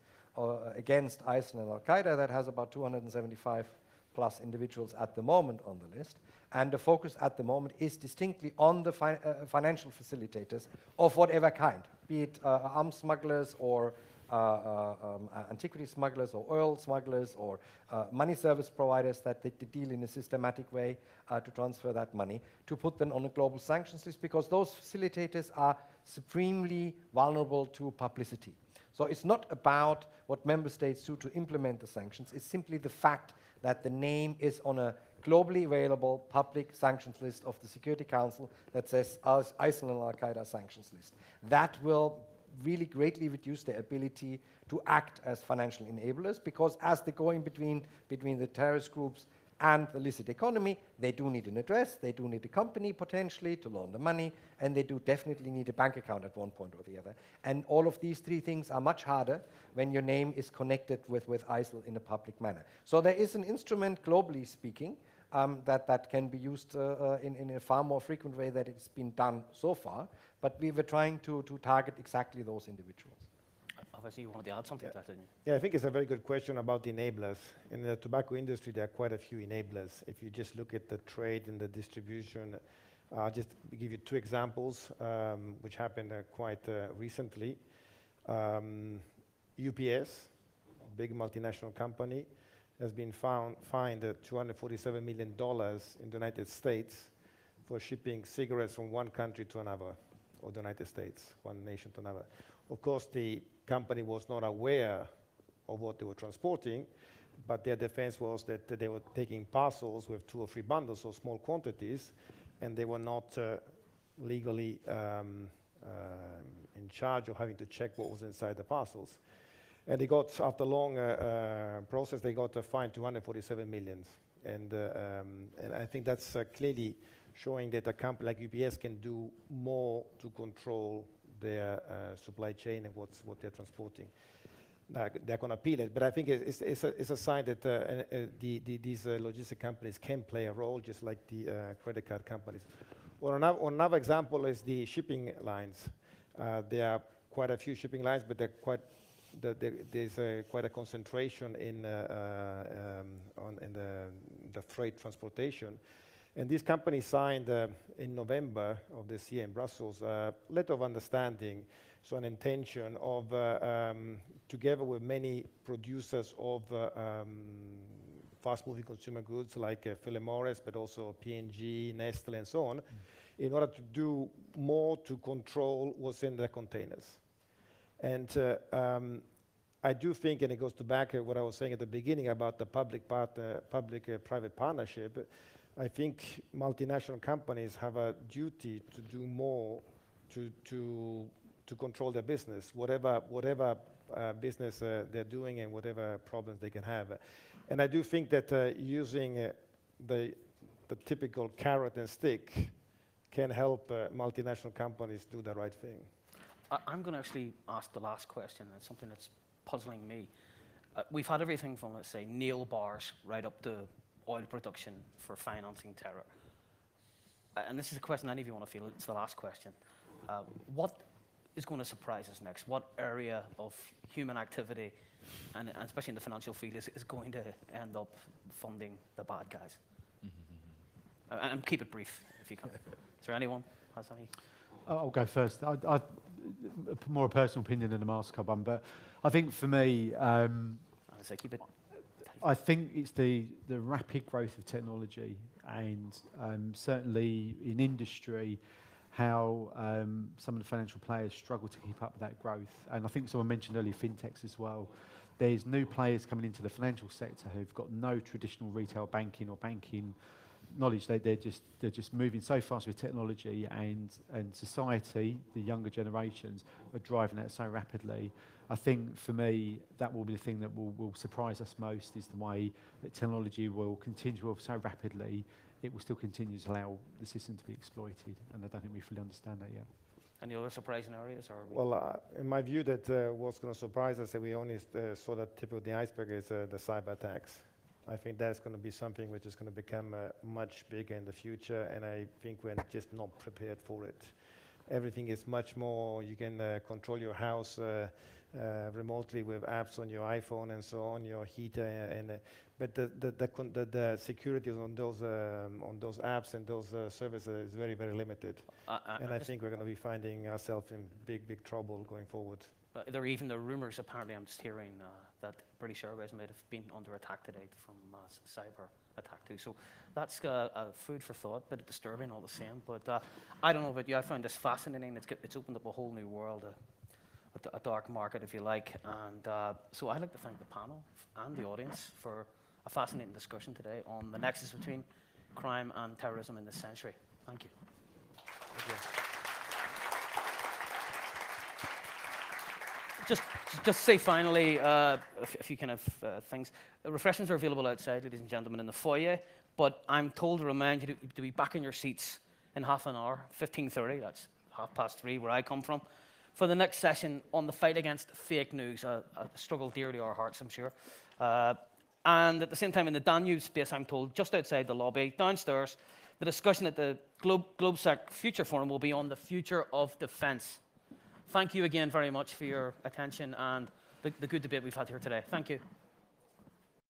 against ISIL and Al-Qaeda that has about 275 plus individuals at the moment on the list, and the focus at the moment is distinctly on the financial facilitators of whatever kind, be it arms smugglers or antiquity smugglers or oil smugglers or money service providers that they deal in a systematic way to transfer that money, to put them on a global sanctions list, because those facilitators are supremely vulnerable to publicity. So it's not about what member states do to implement the sanctions, it's simply the fact that the name is on a globally available public sanctions list of the Security Council that says ISIL and Al-Qaeda sanctions list. That will really greatly reduce their ability to act as financial enablers, because as they're going between the terrorist groups and the illicit economy, they do need an address, they do need a company potentially to loan the money, and they do definitely need a bank account at one point or the other. And all of these three things are much harder when your name is connected with ISIL in a public manner. So there is an instrument, globally speaking, that can be used in a far more frequent way than it's been done so far, but we were trying to target exactly those individuals. Professor, you wanted to add something to that, didn't you? Yeah, I think it's a very good question about the enablers. In the tobacco industry, there are quite a few enablers. If you just look at the trade and the distribution, I'll just give you two examples, which happened quite recently. UPS, a big multinational company, has been fined $247 million in the United States for shipping cigarettes from one country to another, or the United States, one nation to another. Of course, the company was not aware of what they were transporting, but their defense was that they were taking parcels with 2 or 3 bundles or small quantities, and they were not legally in charge of having to check what was inside the parcels. And they got, after a long process, they got a fine $247 million. And I think that's clearly showing that a company like UPS can do more to control their supply chain and what they're transporting. They're going to appeal it, but I think it's a sign that these logistic companies can play a role, just like the credit card companies. Or another example is the shipping lines. There are quite a few shipping lines, but there's quite a concentration in the freight transportation. And these companies signed in November of this year in Brussels a letter of understanding, so an intention of, together with many producers of fast-moving consumer goods like Philip Morris, but also P&G, Nestle, and so on, in order to do more to control what's in the containers. And I do think, and it goes back to what I was saying at the beginning about the public-private partnership, I think multinational companies have a duty to do more to control their business, whatever business they're doing and whatever problems they can have. And I do think that using the typical carrot and stick can help multinational companies do the right thing. I'm going to actually ask the last question, and it's something that's puzzling me. We've had everything from, let's say, nail bars right up to oil production for financing terror. And this is a question any of you want to feel, it's the last question. What is going to surprise us next? What area of human activity, and especially in the financial field, is going to end up funding the bad guys? And keep it brief, if you can. Is there anyone has any? I'll go first. I more a personal opinion than a master one, but I think for me, so keep it. I think it's the rapid growth of technology, and certainly in industry, how some of the financial players struggle to keep up with that growth. And I think someone mentioned earlier fintechs as well. There's new players coming into the financial sector who've got no traditional retail banking or banking knowledge. They're just moving so fast with technology, and society, the younger generations, are driving that so rapidly. I think for me, that will be the thing that will surprise us most, is the way that technology will continue to evolve so rapidly. It will still continue to allow the system to be exploited, and I don't think we fully understand that yet. Any other surprising areas? Well, in my view, that what's going to surprise us, that we only saw the tip of the iceberg, is the cyber attacks. I think that's going to be something which is going to become much bigger in the future, and I think we're just not prepared for it. Everything is much more, you can control your house remotely with apps on your iPhone and so on, your heater, but the security on those apps and those services is very, very limited. And I think we're going to be finding ourselves in big trouble going forward. There are even the rumours, apparently, I'm just hearing that British Airways might have been under attack today from cyber attack too. So that's food for thought, but disturbing all the same. But I don't know about you, I found this fascinating. It's opened up a whole new world, a dark market, if you like. And so I'd like to thank the panel and the audience for a fascinating discussion today on the nexus between crime and terrorism in this century. Thank you. Thank you. Just say finally a few kind of things. Refreshments are available outside, ladies and gentlemen, in the foyer, but I'm told to remind you to be back in your seats in half an hour, 15:30, that's 3:30 where I come from, for the next session on the fight against fake news, a struggle dear to our hearts, I'm sure. And at the same time, in the Danube space, I'm told, just outside the lobby, downstairs, the discussion at the GlobSec Future Forum will be on the future of defense. thank you again very much for your attention and the good debate we've had here today. Thank you.